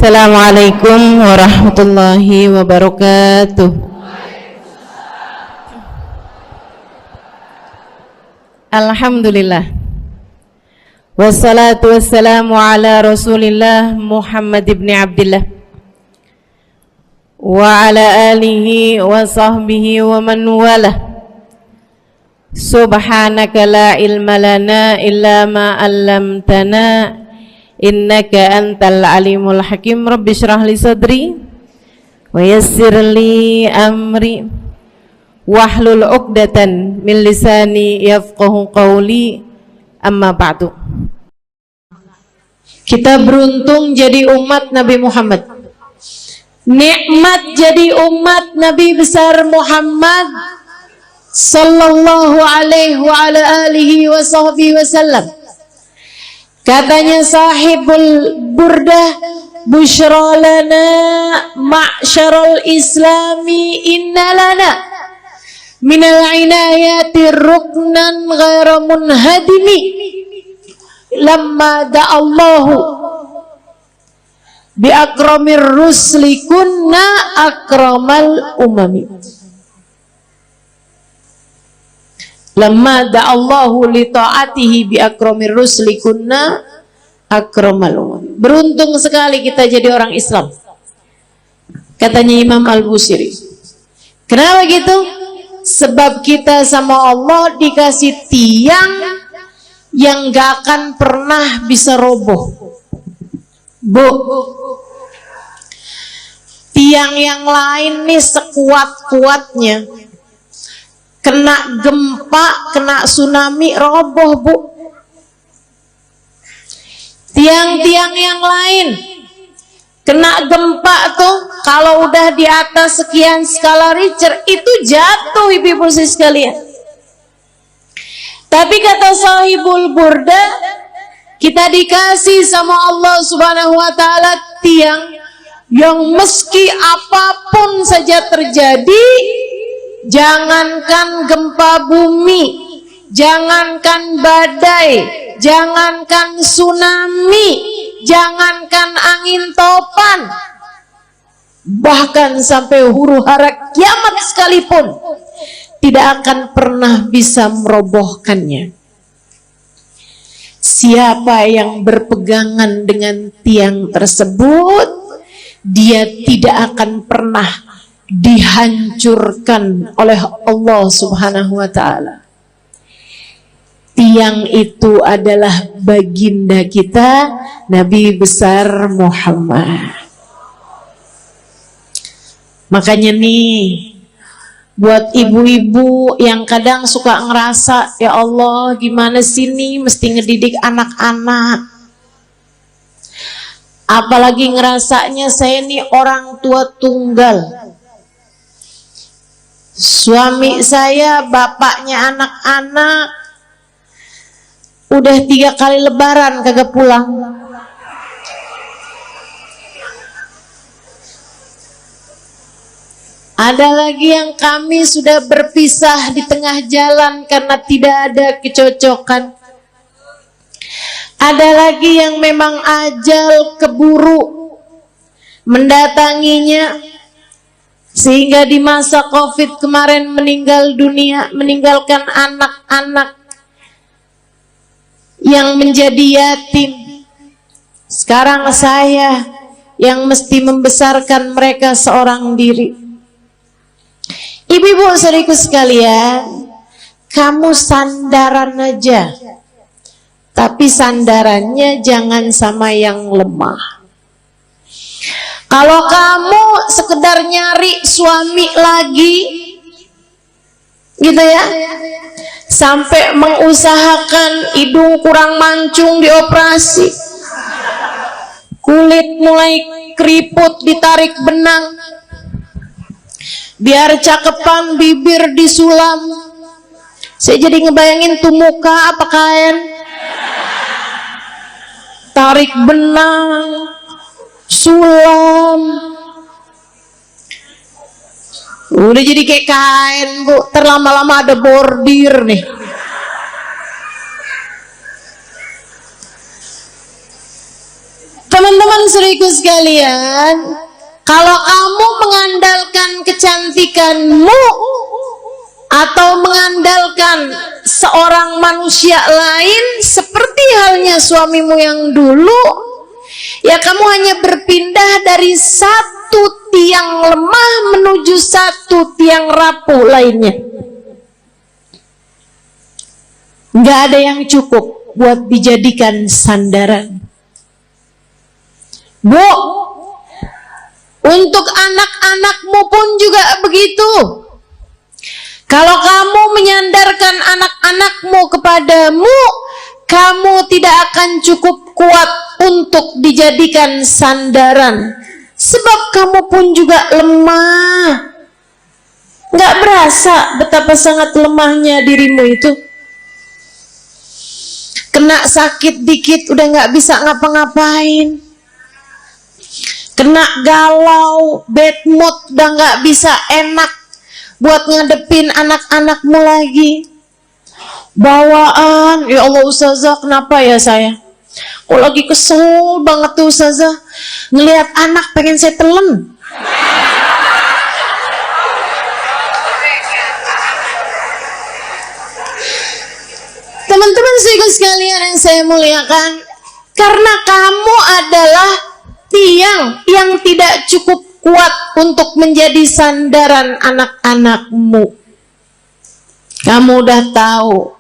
Assalamualaikum warahmatullahi wabarakatuh. Alhamdulillah. Wassalatu wassalamu ala Rasulillah Muhammad ibn Abdillah wa ala alihi wa sahbihi wa man walah. Subhanaka la ilma lana illa ma 'allamtana innaka antal alimul hakim. Rabbi shrah li sadri wa yassir li amri wahlul 'uqdatan min lisani yafqahu qawli. Amma ba'du. Kita beruntung jadi umat Nabi Muhammad, nikmat jadi umat Nabi besar Muhammad sallallahu alaihi wa ala alihi wa sahbihi wasallam. Katanya sahibul burdah, busyra lana ma'syarul islami inna lana minal inayati ruknan ghaira munhadimi lamma da'allahu bi akramir rusli kunna akramal umami. Lamma da'allahu li ta'atihi bi akramir rusli kunna akramal umam. Beruntung sekali kita jadi orang Islam, katanya Imam Al-Busiri. Kenapa gitu? Sebab kita sama Allah dikasih tiang yang gak akan pernah bisa roboh. Bu, tiang yang lain nih sekuat-kuatnya, kena gempa, kena tsunami, roboh, Bu. Tiang-tiang yang lain kena gempa tuh, kalau udah di atas sekian skala Richter itu jatuh, ibu-ibu sekalian. Tapi kata sahibul burda, kita dikasih sama Allah subhanahu wa ta'ala tiang yang meski apapun saja terjadi, jangankan gempa bumi, jangankan badai, jangankan tsunami, jangankan angin topan, bahkan sampai huru-hara kiamat sekalipun tidak akan pernah bisa merobohkannya. Siapa yang berpegangan dengan tiang tersebut, dia tidak akan pernah dihancurkan oleh Allah subhanahu wa ta'ala. Tiang itu adalah baginda kita Nabi besar Muhammad. Makanya nih, buat ibu-ibu yang kadang suka ngerasa, ya Allah gimana sih nih mesti ngedidik anak-anak, apalagi ngerasanya saya nih orang tua tunggal, suami saya bapaknya anak-anak, udah 3 kali lebaran kagak pulang. Ada lagi yang kami sudah berpisah di tengah jalan karena tidak ada kecocokan. Ada lagi yang memang ajal keburu mendatanginya, sehingga di masa Covid kemarin meninggal dunia, meninggalkan anak-anak yang menjadi yatim. Sekarang saya yang mesti membesarkan mereka seorang diri. Ibu-ibu saudariku sekalian, kamu sandaran aja, tapi sandarannya jangan sama yang lemah. Kalau kamu sekedar nyari suami lagi gitu ya, sampai mengusahakan hidung kurang mancung dioperasi, kulit mulai keriput ditarik benang, biar cakepan bibir disulam. Saya jadi ngebayangin tuh muka apa kain, tarik benang, sulam, udah jadi kayak kain, Bu. Terlama-lama ada bordir nih. Teman-teman Teman-teman saudaraku sekalian, kalau kamu mengandalkan kecantikanmu atau mengandalkan seorang manusia lain seperti halnya suamimu yang dulu, ya kamu hanya berpindah dari satu tiang lemah menuju satu tiang rapuh lainnya. Nggak ada yang cukup buat dijadikan sandaran. Bu, untuk anak-anakmu pun juga begitu. Kalau kamu menyandarkan anak-anakmu kepadamu, kamu tidak akan cukup kuat untuk dijadikan sandaran. Sebab kamu pun juga lemah. Nggak berasa betapa sangat lemahnya dirimu itu. Kena sakit dikit udah nggak bisa ngapa-ngapain. Kena galau, bad mood udah nggak bisa enak buat ngadepin anak-anakmu lagi. Bawaan, ya Allah Ustazah, kenapa ya saya? Kok lagi kesel banget tuh Ustazah, ngelihat anak pengen saya telan. Teman-teman sekalian yang saya muliakan, karena kamu adalah tiang yang tidak cukup kuat untuk menjadi sandaran anak-anakmu. Kamu udah tahu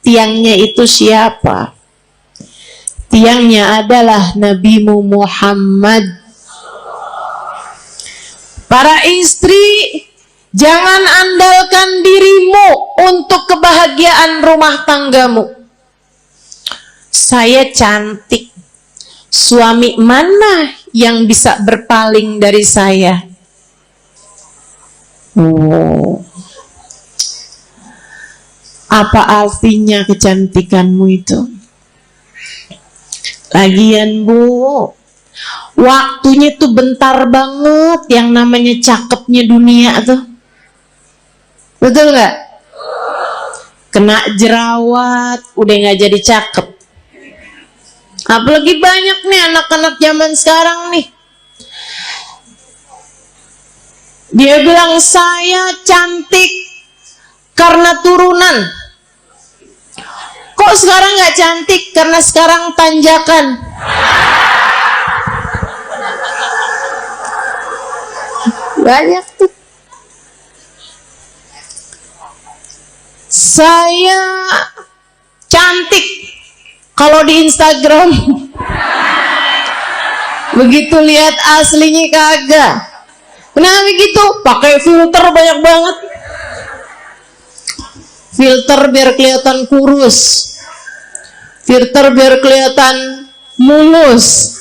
tiangnya itu siapa? Tiangnya adalah Nabimu Muhammad. Para istri, jangan andalkan dirimu untuk kebahagiaan rumah tanggamu. Saya cantik, suami mana yang bisa berpaling dari saya? Oh, apa artinya kecantikanmu itu? Lagian Bu, waktunya tuh bentar banget yang namanya cakepnya dunia tuh. Betul nggak? Kena jerawat, udah nggak jadi cakep. Apalagi banyak nih anak-anak zaman sekarang nih. Dia bilang saya cantik karena turunan. Kok sekarang nggak cantik? Karena sekarang tanjakan. Banyak tuh. Saya cantik kalau di Instagram. Begitu lihat aslinya kagak. Kenapa begitu? Pakai filter banyak banget. Filter biar kelihatan kurus. Filter biar kelihatan mulus.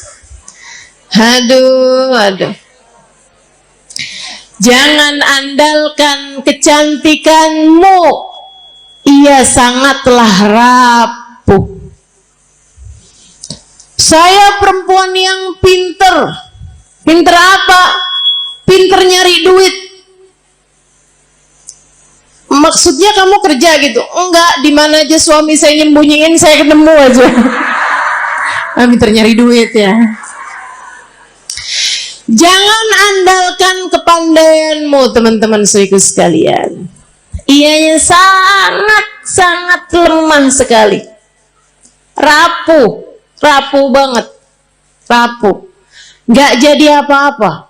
Aduh. Jangan andalkan kecantikanmu. Ia sangatlah rapuh. Saya perempuan yang pinter. Pinter apa? Pinter nyari duit. Maksudnya kamu kerja gitu? Enggak, di mana aja suami saya nyembunyiin saya ketemu aja. Pinter nyari duit ya. Jangan andalkan kepandaianmu teman-teman saudaraku sekalian. Ianya sangat lemah sekali. Rapuh banget. Nggak jadi apa-apa.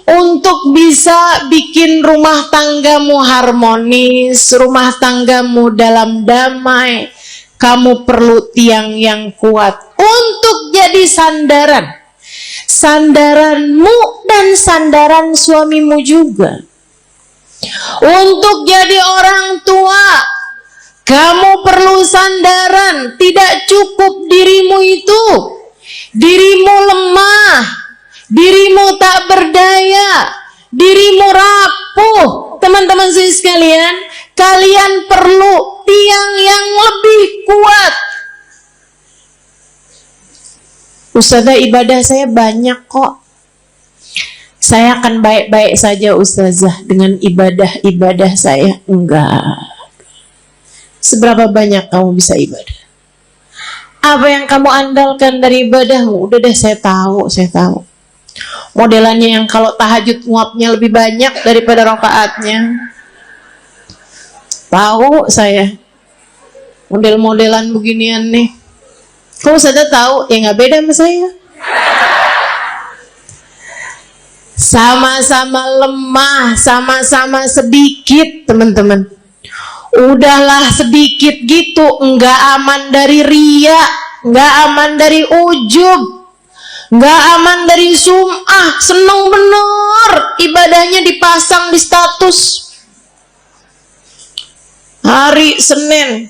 Untuk bisa bikin rumah tanggamu harmonis, rumah tanggamu dalam damai, kamu perlu tiang yang kuat untuk jadi sandaran. Sandaranmu dan sandaran suamimu juga. Untuk jadi orang tua, kamu perlu sandaran. Tidak cukup dirimu itu. Dirimu lemah, dirimu tak berdaya, dirimu rapuh. Teman-teman sekalian, kalian perlu tiang yang lebih kuat. Ustazah, ibadah saya banyak kok. Saya akan baik-baik saja Ustazah dengan ibadah saya. Enggak. Seberapa banyak kamu bisa ibadah? Apa yang kamu andalkan dari ibadahmu? Udah deh, saya tahu. Modelannya yang kalau tahajud nguapnya lebih banyak daripada rakaatnya. Tahu saya. Model-modelan beginian nih. Kok Ustazah tahu? Ya nggak beda sama saya. Sama-sama lemah, sama-sama sedikit, teman-teman. Udahlah sedikit gitu, nggak aman dari riya, nggak aman dari ujub, nggak aman dari sum'ah. Seneng bener ibadahnya dipasang di status. Hari Senin,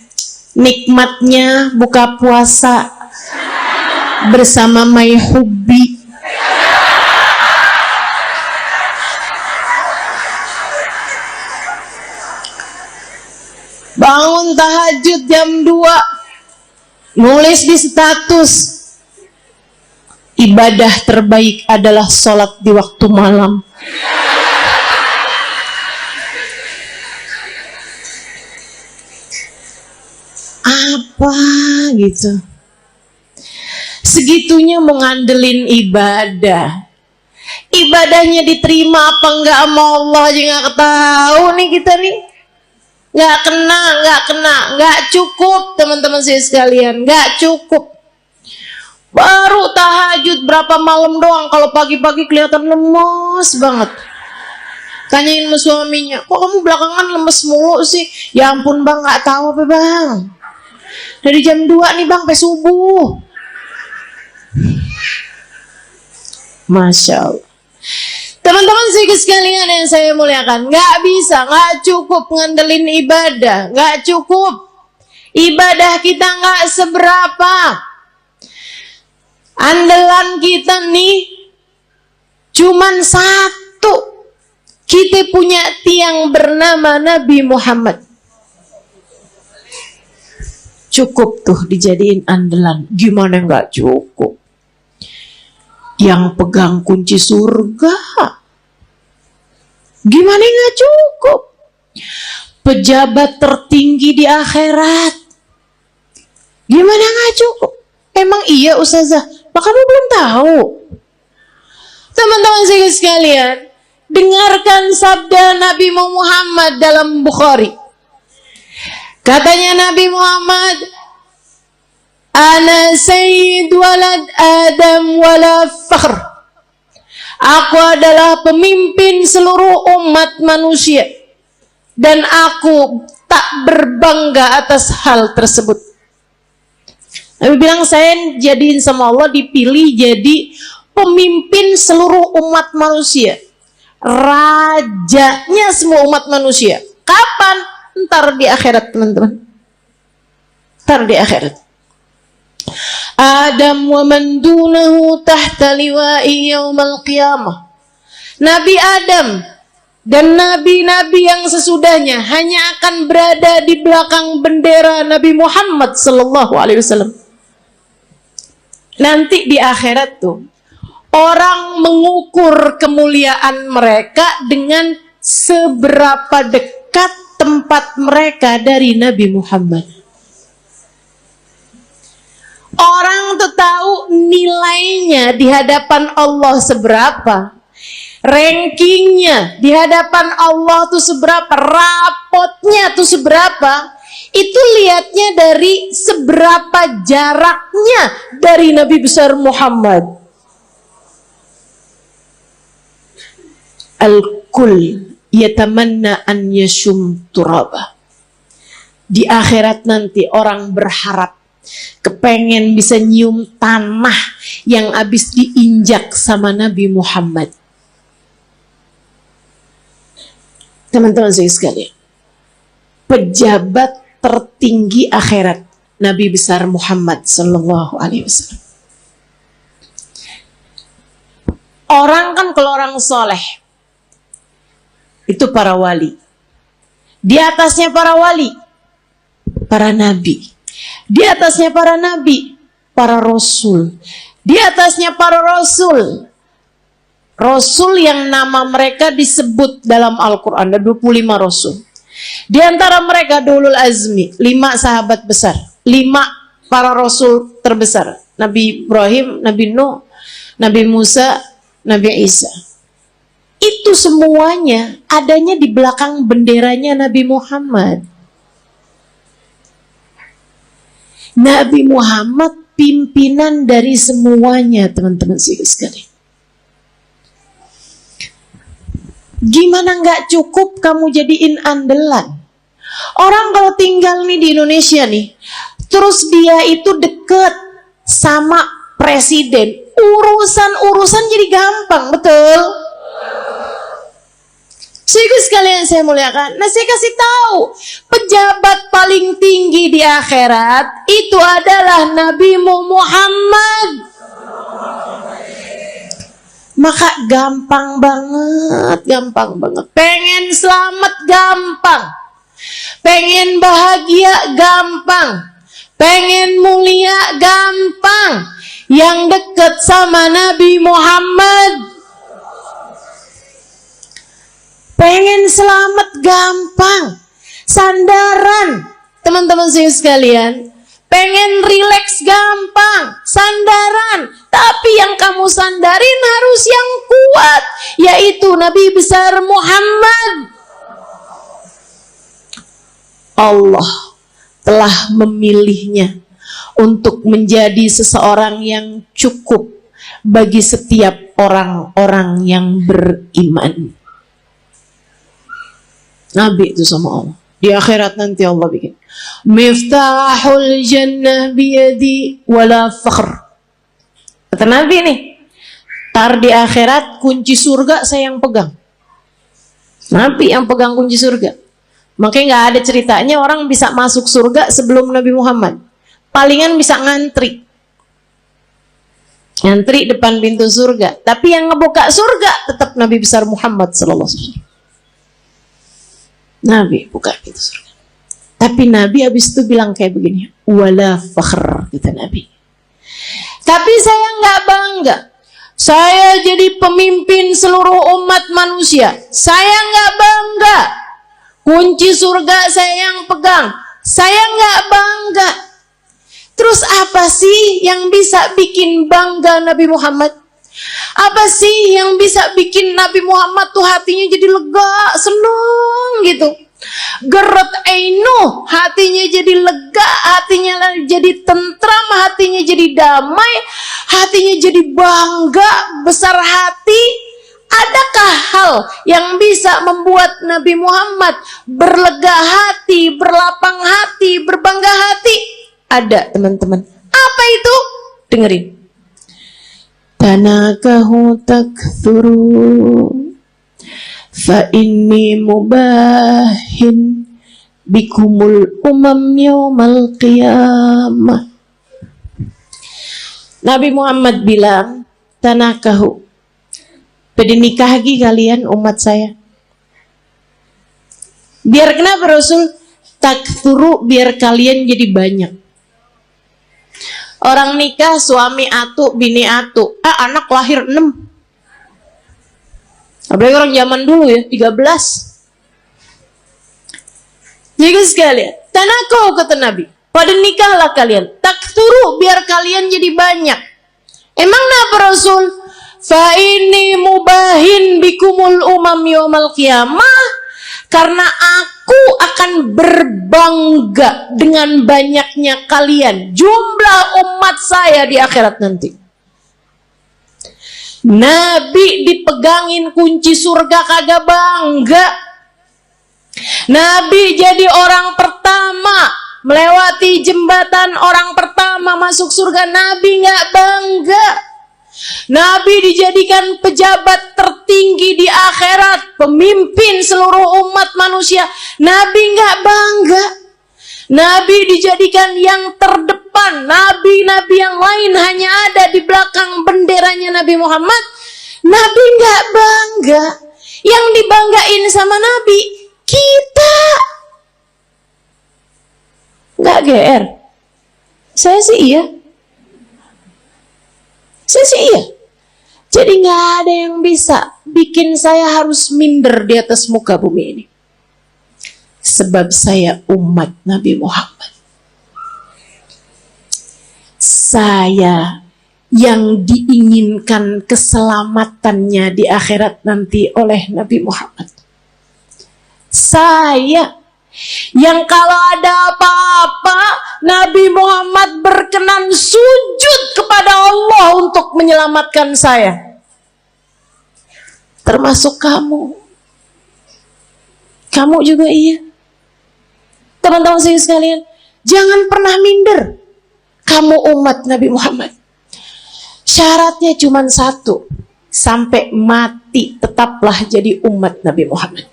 nikmatnya buka puasa bersama My Hubbi. Bangun tahajud jam 2, nulis di status, ibadah terbaik adalah sholat di waktu malam. Apa gitu? Segitunya mengandelin ibadah. Ibadahnya diterima apa enggak sama Allah aja nggak tahu nih kita nih. Nggak cukup, teman-teman saya sekalian, nggak cukup. Baru tahajud berapa malam doang, kalau pagi-pagi kelihatan lemes banget. Tanyain sama suaminya, kok kamu belakangan lemes mulu sih? Ya ampun bang, nggak tahu apa bang. Dari jam 2 nih bang, sampai subuh. Masya Allah. Teman-teman sekalian yang saya muliakan, nggak bisa, nggak cukup ngandelin ibadah, nggak cukup. Ibadah kita nggak seberapa. Andalan kita nih cuman satu. Kita punya tiang bernama Nabi Muhammad. Cukup tuh dijadiin andalan. Gimana nggak cukup? Yang pegang kunci surga, gimana nggak cukup? Pejabat tertinggi di akhirat, gimana nggak cukup? Emang iya Ustazah? Pak kamu belum tahu? Teman-teman sekalian, dengarkan sabda Nabi Muhammad dalam Bukhari. Katanya Nabi Muhammad, Ana sayyid walad Adam wala fakhr. Aku adalah pemimpin seluruh umat manusia dan aku tak berbangga atas hal tersebut. Nabi bilang, saya jadiin sama Allah, dipilih jadi pemimpin seluruh umat manusia, rajanya semua umat manusia. Kapan? Ntar di akhirat, teman-teman. Ntar di akhirat. Adam wa man dunahu tahta liwa'i yaumal qiyamah. Nabi Adam dan nabi-nabi yang sesudahnya hanya akan berada di belakang bendera Nabi Muhammad sallallahu alaihi wasallam. Nanti di akhirat tuh orang mengukur kemuliaan mereka dengan seberapa dekat tempat mereka dari Nabi Muhammad. Orang tuh tahu nilainya di hadapan Allah seberapa, rankingnya di hadapan Allah tuh seberapa, rapotnya tuh seberapa. Itu lihatnya dari seberapa jaraknya dari Nabi besar Muhammad. Al-kull yatamanna an yashum turaba. Di akhirat nanti orang berharap, kepengen bisa nyium tanah yang habis diinjak sama Nabi Muhammad. Teman-teman saya sekalian, pejabat tertinggi akhirat Nabi besar Muhammad sallallahu alaihi wasallam. Orang kan kalau orang soleh itu para wali, di atasnya para wali, para nabi. Di atasnya para nabi, para rasul. Di atasnya para rasul. Rasul yang nama mereka disebut dalam Al-Quran. Ada 25 rasul. Di antara mereka Ulul Azmi, 5 sahabat besar. 5 para rasul terbesar. Nabi Ibrahim, Nabi Nuh, Nabi Musa, Nabi Isa. Itu semuanya adanya di belakang benderanya Nabi Muhammad. Nabi Muhammad pimpinan dari semuanya, teman-teman sekalian. Gimana nggak cukup kamu jadiin andalan? Orang kalau tinggal nih di Indonesia nih, terus dia itu deket sama presiden, urusan jadi gampang, betul? Sehingga sekalian saya muliakan, nah saya kasih tahu, pejabat paling tinggi di akhirat itu adalah Nabi Muhammad. Maka gampang banget. Pengen selamat gampang, pengen bahagia gampang, pengen mulia gampang. Yang dekat sama Nabi Muhammad. Pengen selamat gampang, sandaran, teman-teman saya sekalian. Pengen rileks gampang, sandaran. Tapi yang kamu sandarin harus yang kuat, yaitu Nabi besar Muhammad. Allah telah memilihnya untuk menjadi seseorang yang cukup bagi setiap orang-orang yang beriman. Nabi itu sama Allah. Di akhirat nanti Allah bikin Miftahul jannah biyadi wala fakhr. Kata Nabi nih, tar di akhirat kunci surga saya yang pegang. Nabi yang pegang kunci surga. Makanya gak ada ceritanya orang bisa masuk surga sebelum Nabi Muhammad. Palingan bisa ngantri depan pintu surga. Tapi yang ngebuka surga tetap Nabi besar Muhammad sallallahu alaihi wasallam. Nabi buka pintu surga. Tapi Nabi habis itu bilang kayak begini, wala fakhr, kata Nabi. Tapi saya nggak bangga. Saya jadi pemimpin seluruh umat manusia. Saya nggak bangga. Kunci surga saya yang pegang. Saya nggak bangga. Terus apa sih yang bisa bikin bangga Nabi Muhammad? Apa sih yang bisa bikin Nabi Muhammad tuh hatinya jadi lega, seneng gitu? Geret ainu, hatinya jadi lega, hatinya jadi tentram, hatinya jadi damai, hatinya jadi bangga, besar hati. Adakah hal yang bisa membuat Nabi Muhammad berlega hati, berlapang hati, berbangga hati? Ada, teman-teman. Apa itu? Dengerin. Tanakahu takthuru fa inni mubahin bikumul umam yaumal qiyamah. Nabi Muhammad bilang, tanakahu, bernikahi kalian umat saya. Biar kenapa Rasul? Takthuru, biar kalian jadi banyak. Orang nikah suami atu, bini atu, anak lahir 6. Apalagi orang zaman dulu ya, 13. Jadi sekalian, tanakau kata Nabi, pada nikahlah kalian, takthuru, biar kalian jadi banyak. Emang apa Rasul? Fa ini mubahin bikumul umam yaumal qiyamah, karena aku akan berbangga dengan banyaknya kalian, jumlah umat saya di akhirat nanti. Nabi dipegangin kunci surga kagak bangga. Nabi jadi orang pertama melewati jembatan, orang pertama masuk surga, Nabi nggak bangga. Nabi dijadikan pejabat tertinggi di akhirat, pemimpin seluruh umat manusia, Nabi nggak bangga. Nabi dijadikan yang terdepan, nabi-nabi yang lain hanya ada di belakang benderanya Nabi Muhammad. Nabi nggak bangga. Yang dibanggain sama Nabi kita. Nggak GR. Saya sih iya. Jadi nggak ada yang bisa bikin saya harus minder di atas muka bumi ini. Sebab saya umat Nabi Muhammad. saya yang diinginkan keselamatannya di akhirat nanti oleh Nabi Muhammad. Saya yang kalau ada apa-apa Nabi Muhammad berkenan sujud kepada Allah untuk menyelamatkan saya. Termasuk kamu. Kamu juga iya. Teman-teman saya sekalian, jangan pernah minder. Kamu umat Nabi Muhammad. Syaratnya cuma satu. Sampai mati tetaplah jadi umat Nabi Muhammad.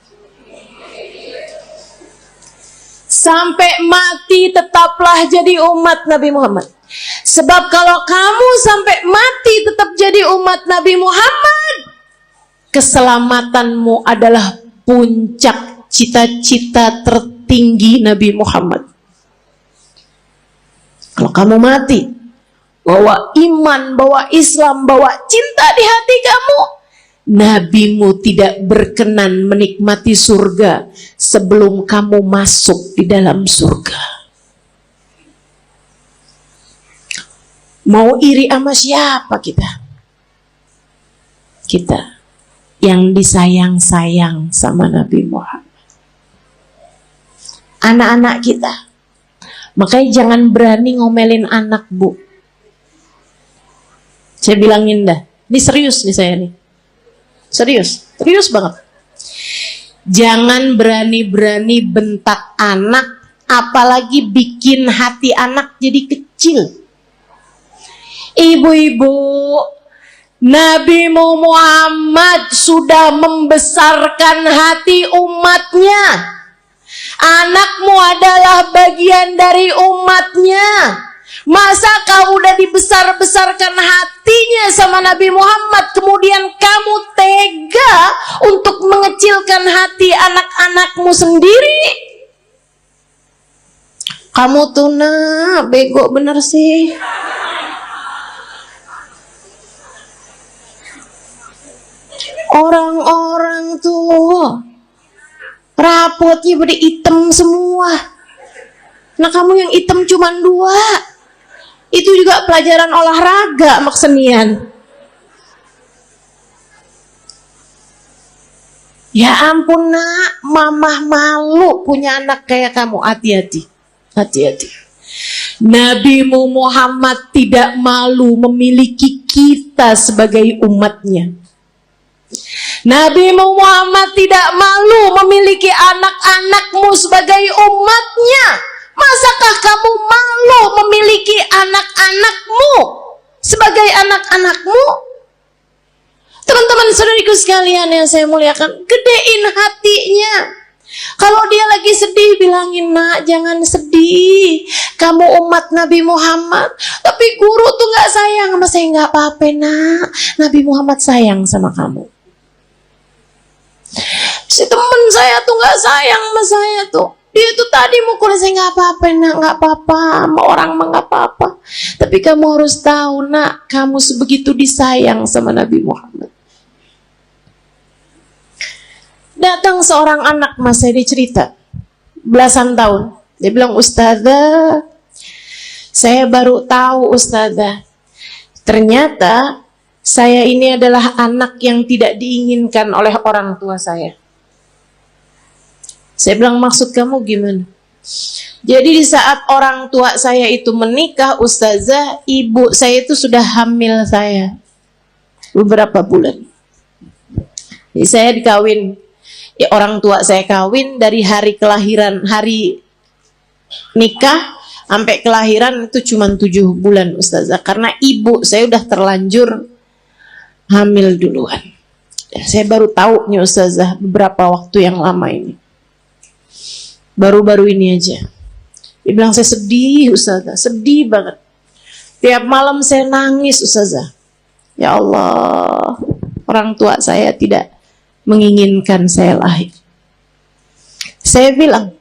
Sampai mati tetaplah jadi umat Nabi Muhammad. Sebab kalau kamu sampai mati tetap jadi umat Nabi Muhammad, keselamatanmu adalah puncak cita-cita tertinggi Nabi Muhammad. Kalau kamu mati, bawa iman, bawa Islam, bawa cinta di hati kamu, Nabimu tidak berkenan menikmati surga sebelum kamu masuk di dalam surga. Mau iri sama siapa kita? Kita yang disayang-sayang sama Nabi Muhammad. Anak-anak kita. Makanya jangan berani ngomelin anak, Bu. Saya bilangin dah. Ini serius nih saya nih. Serius banget. Jangan berani-berani bentak anak, apalagi bikin hati anak jadi kecil. Ibu-ibu, Nabi Muhammad sudah membesarkan hati umatnya. Anakmu adalah bagian dari umatnya. Masa kau udah dibesar-besarkan hatinya sama Nabi Muhammad, kemudian kamu tega untuk mengecilkan hati anak-anakmu sendiri? Kamu tuh bego bener sih. Orang-orang tuh rapotnya pada hitam semua. Nah kamu yang hitam cuma 2. Itu juga pelajaran olahraga sama kesenian. Ya ampun nak, mamah malu punya anak kayak kamu. Hati-hati. Nabi Muhammad tidak malu memiliki kita sebagai umatnya. Nabi Muhammad tidak malu memiliki anak-anakmu sebagai umatnya. Masakah kamu malu memiliki anak-anakmu sebagai anak-anakmu? Teman-teman saudariku sekalian yang saya muliakan, gedein hatinya. Kalau dia lagi sedih, bilangin, nak jangan sedih, kamu umat Nabi Muhammad. Tapi guru tuh gak sayang sama saya. Gak apa-apa nak, Nabi Muhammad sayang sama kamu. Si temen saya tuh gak sayang sama saya tuh. Dia tuh tadi mukul saya, gak apa-apa nak, gak apa-apa, sama orang mah gak apa-apa. Tapi kamu harus tahu nak, kamu sebegitu disayang sama Nabi Muhammad. Datang seorang anak mas saya, dia cerita, belasan tahun. Dia bilang, Ustazah, saya baru tahu Ustazah, ternyata saya ini adalah anak yang tidak diinginkan oleh orang tua saya. Saya bilang, maksud kamu gimana? Jadi di saat orang tua saya itu menikah, Ustazah, ibu saya itu sudah hamil saya beberapa bulan. Jadi saya dikawin, ya orang tua saya kawin dari hari kelahiran, hari nikah sampai kelahiran itu cuma 7 bulan Ustazah. Karena ibu saya udah terlanjur hamil duluan. Saya baru tahu nih Ustazah beberapa waktu yang lama ini. Baru-baru ini aja. Dia bilang, saya sedih Ustazah, sedih banget. Tiap malam saya nangis Ustazah. Ya Allah, orang tua saya tidak menginginkan saya lahir. Saya bilang,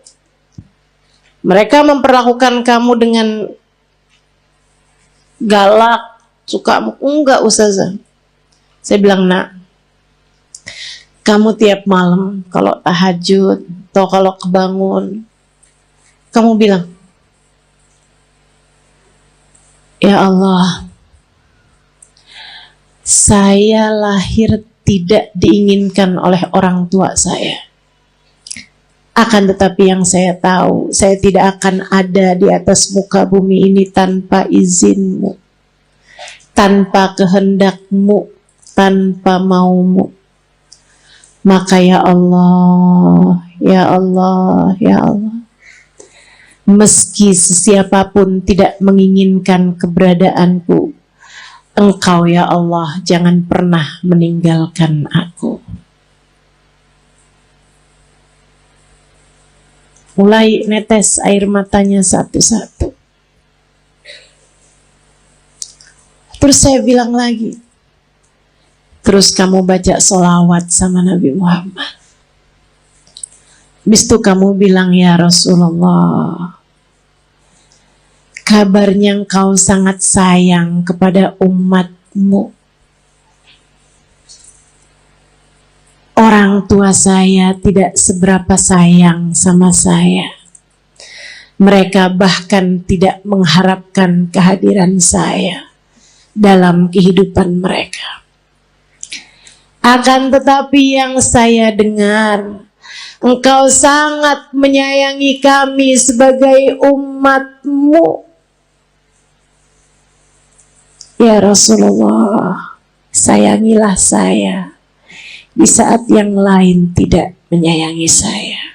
mereka memperlakukan kamu dengan galak, suka enggak Ustazah. Saya bilang, nak, kamu tiap malam kalau tahajud atau kalau kebangun, kamu bilang, Ya Allah, saya lahir tidak diinginkan oleh orang tua saya. Akan tetapi yang saya tahu, saya tidak akan ada di atas muka bumi ini tanpa izinmu, tanpa kehendakmu, tanpa maumu. Maka ya Allah, ya Allah, ya Allah, meski sesiapapun tidak menginginkan keberadaanku, Engkau ya Allah jangan pernah meninggalkan aku. Mulai netes air matanya satu-satu. Terus saya bilang lagi, terus kamu baca sholawat sama Nabi Muhammad. Habis itu kamu bilang, ya Rasulullah, kabarnya engkau sangat sayang kepada umatmu. Orang tua saya tidak seberapa sayang sama saya. Mereka bahkan tidak mengharapkan kehadiran saya dalam kehidupan mereka. Akan tetapi yang saya dengar, engkau sangat menyayangi kami sebagai umatmu. Ya Rasulullah, sayangilah saya di saat yang lain tidak menyayangi saya.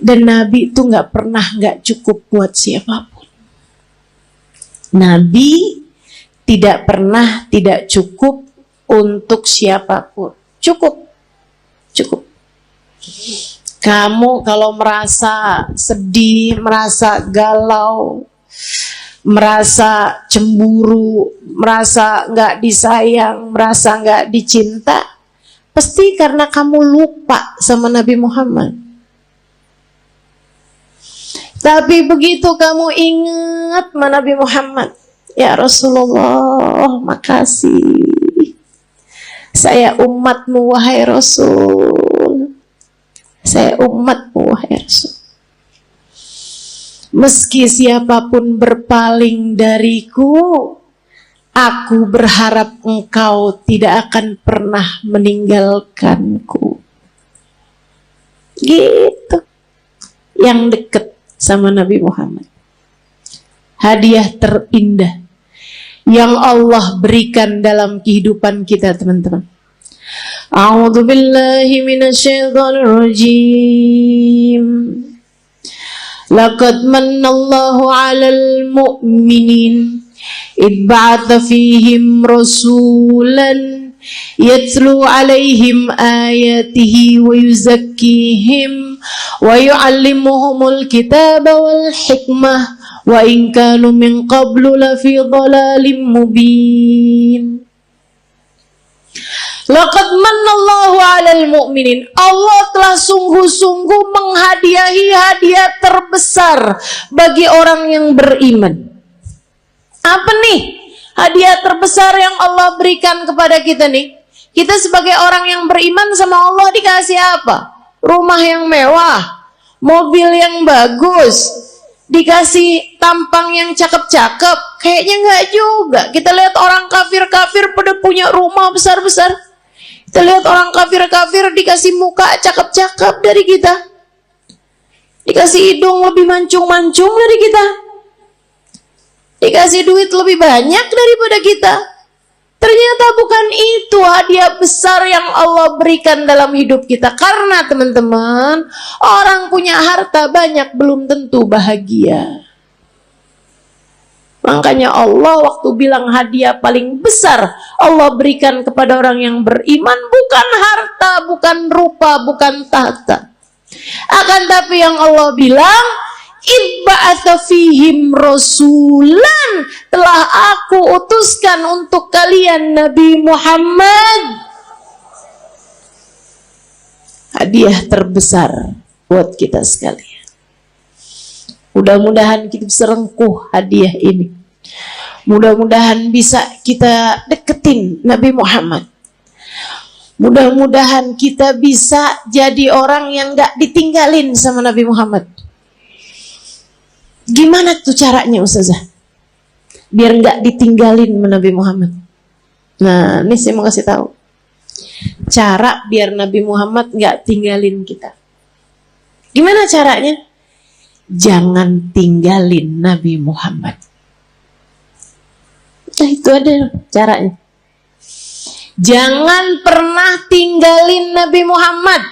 Dan Nabi itu gak pernah gak cukup buat siapapun. Nabi tidak pernah tidak cukup untuk siapapun. Cukup. Kamu kalau merasa sedih, merasa galau, merasa cemburu, merasa gak disayang, merasa gak dicinta, pasti karena kamu lupa sama Nabi Muhammad. Tapi begitu kamu ingat sama Nabi Muhammad, ya Rasulullah, makasih. Saya umatmu wahai Rasul. Saya umatmu wahai Rasul. Meski siapapun berpaling dariku, aku berharap engkau tidak akan pernah meninggalkanku. Gitu. Yang dekat sama Nabi Muhammad. Hadiah terindah yang Allah berikan dalam kehidupan kita, teman-teman. A'udzu billahi minasyaitonir rajim. Laqad manallahu 'alal mu'minin id ba'atha fihim rasulan yatlu 'alaihim ayatihi wa yuzakkihim wa yu'allimuhumul kitaba wal hikmah wa in kanu min qablu lafi dhalalin mubin. Laqad manallahu 'alal mu'minin. Allah telah sungguh-sungguh menghadiahi hadiah terbesar bagi orang yang beriman. Apa nih hadiah terbesar yang Allah berikan kepada kita nih? Kita sebagai orang yang beriman sama Allah dikasih apa? Rumah yang mewah, mobil yang bagus, dikasih tampang yang cakep-cakep. Kayaknya enggak juga. Kita lihat orang kafir-kafir pada punya rumah besar-besar. Kita lihat orang kafir-kafir dikasih muka cakep-cakep dari kita, dikasih hidung lebih mancung-mancung dari kita, dikasih duit lebih banyak daripada kita. Ternyata bukan itu hadiah besar yang Allah berikan dalam hidup kita. Karena teman-teman, orang punya harta banyak belum tentu bahagia. Makanya Allah waktu bilang hadiah paling besar Allah berikan kepada orang yang beriman bukan harta, bukan rupa, bukan tahta. Akan tapi yang Allah bilang, Ibba'atha fihim rasulan, telah aku utuskan untuk kalian Nabi Muhammad. Hadiah terbesar buat kita sekalian. Mudah-mudahan kita bisa rengkuh hadiah ini. Mudah-mudahan bisa kita deketin Nabi Muhammad. Mudah-mudahan kita bisa jadi orang yang gak ditinggalin sama Nabi Muhammad. Gimana tuh caranya Ustazah? Biar nggak ditinggalin Nabi Muhammad. Nah, ini saya mau kasih tahu. Cara biar Nabi Muhammad nggak tinggalin kita. Gimana caranya? Jangan tinggalin Nabi Muhammad. Nah, itu ada caranya. Jangan pernah tinggalin Nabi Muhammad.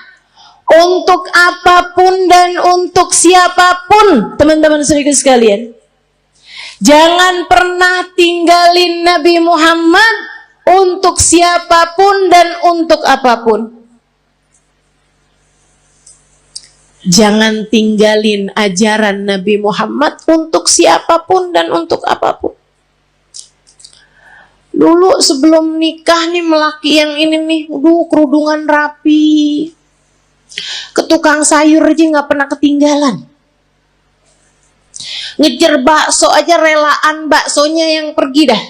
Untuk apapun dan untuk siapapun, teman-teman saudara sekalian. Jangan pernah tinggalin Nabi Muhammad untuk siapapun dan untuk apapun. Jangan tinggalin ajaran Nabi Muhammad untuk siapapun dan untuk apapun. Dulu sebelum nikah nih melaki yang ini nih, kerudungan rapi. Ke tukang sayur aja nggak pernah ketinggalan. Ngejar bakso aja relaan baksonya yang pergi dah,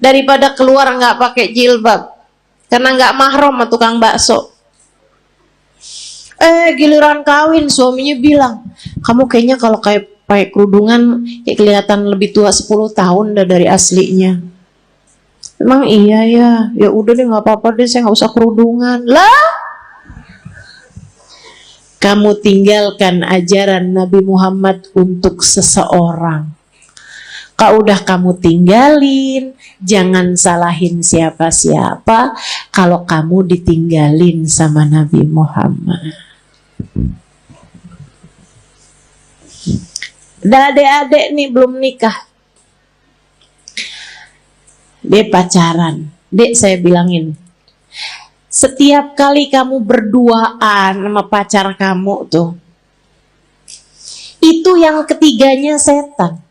daripada keluar nggak pakai jilbab karena nggak mahram sama tukang bakso. Giliran kawin suaminya bilang, kamu kayaknya kalau kayak pakai kerudungan kayak kelihatan lebih tua 10 tahun dah dari aslinya. Emang iya ya, ya udah deh nggak apa-apa deh, saya nggak usah kerudungan lah. Kamu tinggalkan ajaran Nabi Muhammad untuk seseorang. Kalau udah kamu tinggalin, jangan salahin siapa-siapa kalau kamu ditinggalin sama Nabi Muhammad. Ada adik-adik nih belum nikah. Dia pacaran. Dek, saya bilangin, setiap kali kamu berduaan sama pacar kamu tuh, itu yang ketiganya setan.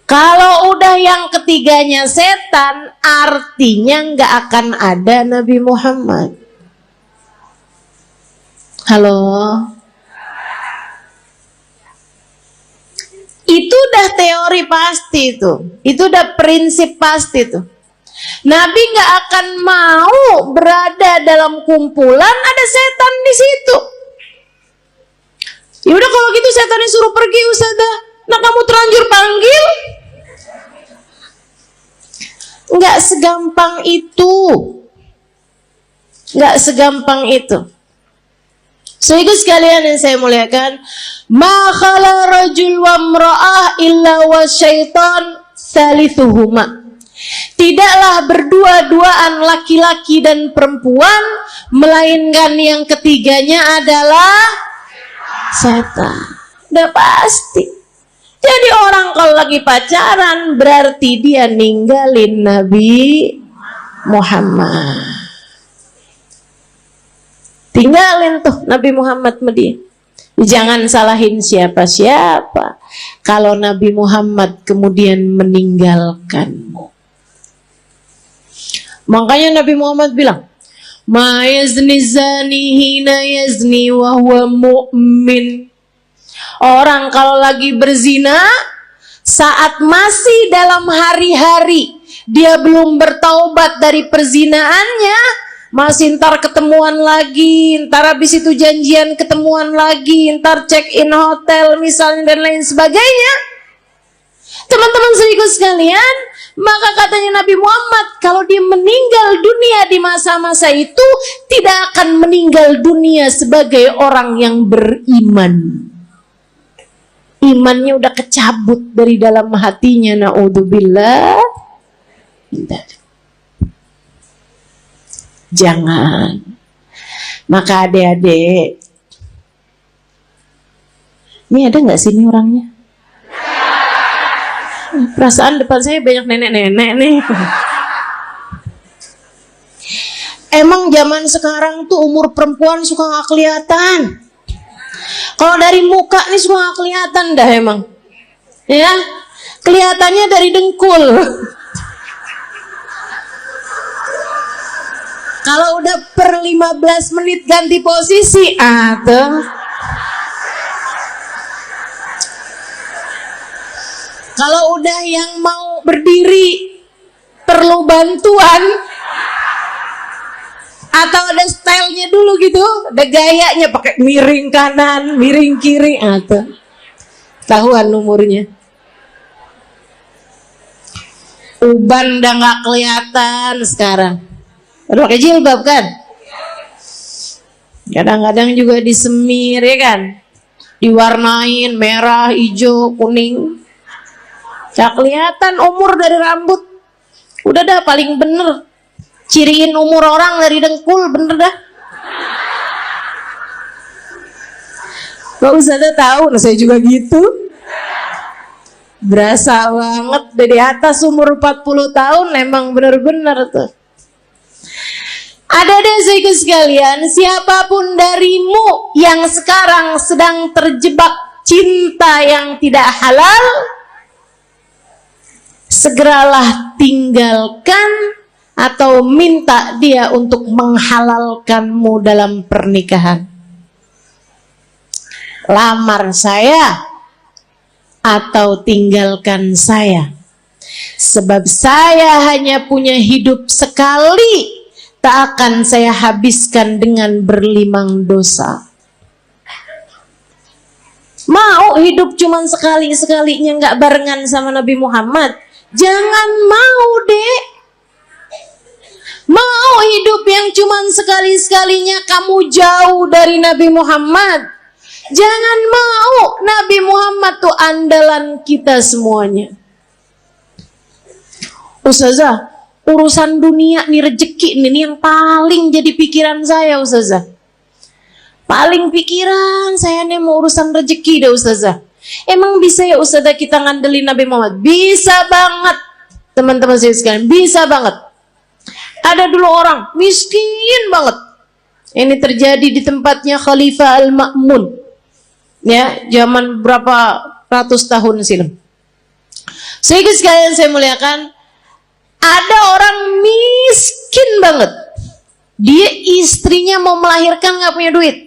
Kalau udah yang ketiganya setan, artinya nggak akan ada Nabi Muhammad. Halo? Itu udah teori pasti tuh. Itu udah prinsip pasti tuh. Nabi nggak akan mau berada dalam kumpulan ada setan di situ. Ya udah kalau gitu setannya suruh pergi Ustazah. Nah kamu terlanjur panggil. Nggak segampang itu. Nggak segampang itu. Sehingga sekalian yang saya muliakan, ma khala rajul wa imra'ah illa wa syaitan salithuhuma. Tidaklah berdua-duaan laki-laki dan perempuan, melainkan yang ketiganya adalah setan. Udah pasti. Jadi orang kalau lagi pacaran berarti dia ninggalin Nabi Muhammad. Tinggalin tuh Nabi Muhammad sama dia. Jangan salahin siapa-siapa kalau Nabi Muhammad kemudian meninggalkanmu. Makanya Nabi Muhammad bilang, ma yazni zani hina yazni wa huwa mu'min. Orang kalau lagi berzina saat masih dalam hari-hari dia belum bertaubat dari perzinaannya, masih ntar ketemuan lagi, ntar habis itu janjian ketemuan lagi, ntar check in hotel misalnya dan lain sebagainya. Teman-teman saudaraku sekalian, maka katanya Nabi Muhammad, kalau dia meninggal dunia di masa-masa itu, tidak akan meninggal dunia sebagai orang yang beriman. Imannya udah kecabut dari dalam hatinya, na'udzubillah. Jangan. Maka adik-adik, ini ada nggak sini orangnya? Perasaan depan saya banyak nenek-nenek nih. Emang zaman sekarang tuh umur perempuan suka nggak kelihatan. Kalau dari muka nih suka nggak kelihatan dah emang. Ya, kelihatannya dari dengkul. Kalau udah per 15 menit ganti posisi, tuh. Kalau udah yang mau berdiri perlu bantuan atau ada stylenya dulu gitu, ada gayanya pakai miring kanan, miring kiri, tuh. Tahuan umurnya. Uban udah nggak kelihatan sekarang. Udah pakai jilbab kan? Kadang-kadang juga disemir ya kan? Diwarnain merah, hijau, kuning. Gak kelihatan umur dari rambut. Udah dah paling bener. Ciriin umur orang dari dengkul, bener dah. Gak usah dah tahu, nah saya juga gitu. Berasa banget dari atas umur 40 tahun emang bener-bener tuh. Ada deh sekalian, siapapun darimu yang sekarang sedang terjebak cinta yang tidak halal, segeralah tinggalkan atau minta dia untuk menghalalkanmu dalam pernikahan. Lamar saya atau tinggalkan saya, sebab saya hanya punya hidup sekali, tak akan saya habiskan dengan berlimang dosa. Mau hidup cuman sekali-sekalinya nggak barengan sama Nabi Muhammad? Jangan mau dek. Mau hidup yang cuman sekali-sekalinya kamu jauh dari Nabi Muhammad? Jangan mau. Nabi Muhammad tuh andalan kita semuanya. Ustazah, urusan dunia nih, rezeki ini yang paling jadi pikiran saya Ustazah. Paling pikiran saya nih mau urusan rezeki deh Ustazah. Emang bisa ya Ustazah kita ngandelin Nabi Muhammad? Bisa banget. Teman-teman saya sekalian, bisa banget. Ada dulu orang miskin banget. Ini terjadi di tempatnya Khalifah Al-Ma'mun. Ya, zaman berapa ratus tahun silam. Sehingga sekalian saya muliakan, ada orang miskin banget. Dia istrinya mau melahirkan nggak punya duit.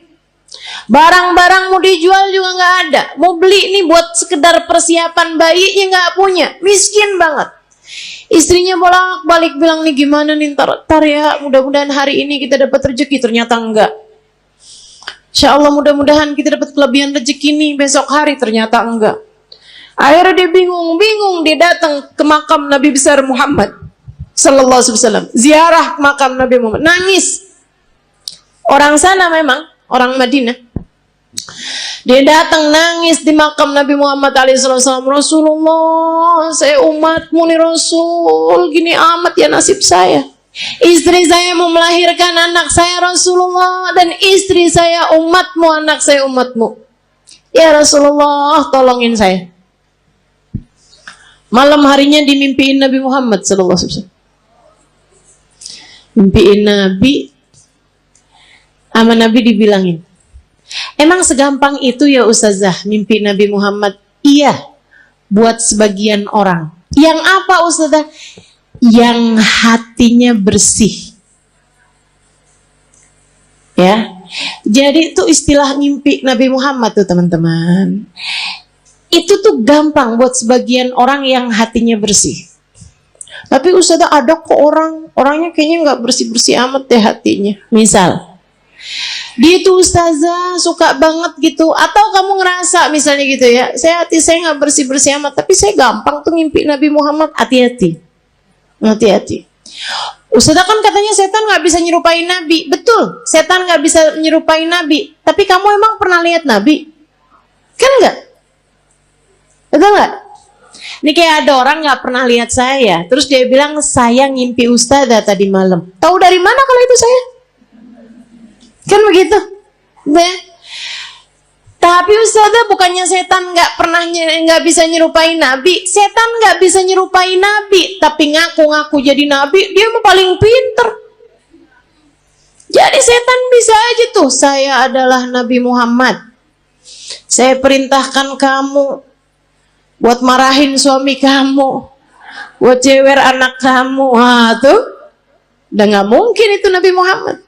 Barang-barang mau dijual juga nggak ada. Mau beli nih buat sekedar persiapan bayinya nggak punya. Miskin banget. Istrinya bolak-balik bilang nih gimana nih ntar ya, mudah-mudahan hari ini kita dapat rezeki. Ternyata enggak. Insya Allah mudah-mudahan kita dapat kelebihan rezeki nih besok hari. Ternyata enggak. Akhirnya dia bingung. Dia datang ke makam Nabi besar Muhammad Sallallahu Alaihi Wasallam. Ziarah makam Nabi Muhammad. Nangis. Orang sana memang, orang Madinah. Dia datang nangis di makam Nabi Muhammad SAW. Rasulullah, saya umatmu nih Rasul. Gini amat ya nasib saya. Istri saya mau melahirkan anak saya Rasulullah, dan istri saya umatmu, anak saya umatmu. Ya Rasulullah, tolongin saya. Malam harinya dimimpiin Nabi Muhammad SAW. Mimpiin Nabi, sama Nabi dibilangin, emang segampang itu ya Ustazah mimpi Nabi Muhammad? Iya, buat sebagian orang. Yang apa Ustazah? Yang hatinya bersih. Ya, jadi itu istilah mimpi Nabi Muhammad tuh teman-teman. Itu tuh gampang buat sebagian orang yang hatinya bersih. Tapi Ustazah ada kok orangnya kayaknya nggak bersih-bersih amat deh hatinya. Misal, dia tuh Ustazah suka banget gitu, atau kamu ngerasa misalnya gitu ya, hati saya nggak bersih-bersih amat, tapi saya gampang tuh ngimpi Nabi Muhammad. Hati-hati. Ustazah kan katanya setan nggak bisa nyerupai Nabi. Betul, setan nggak bisa nyerupai Nabi. Tapi kamu emang pernah lihat Nabi? Kan nggak? Betul nggak? Ini kayak ada orang nggak pernah lihat saya, terus dia bilang saya ngimpi Ustazah tadi malam. Tahu dari mana kalau itu saya? Kan begitu, ya. Tapi Ustazah, bukannya setan nggak bisa nyerupai Nabi. Setan nggak bisa nyerupai Nabi, tapi ngaku-ngaku jadi Nabi, dia mah paling pinter. Jadi setan bisa aja tuh, saya adalah Nabi Muhammad. Saya perintahkan kamu buat marahin suami kamu, buat jewer anak kamu. Wah tuh, udah nggak mungkin itu Nabi Muhammad.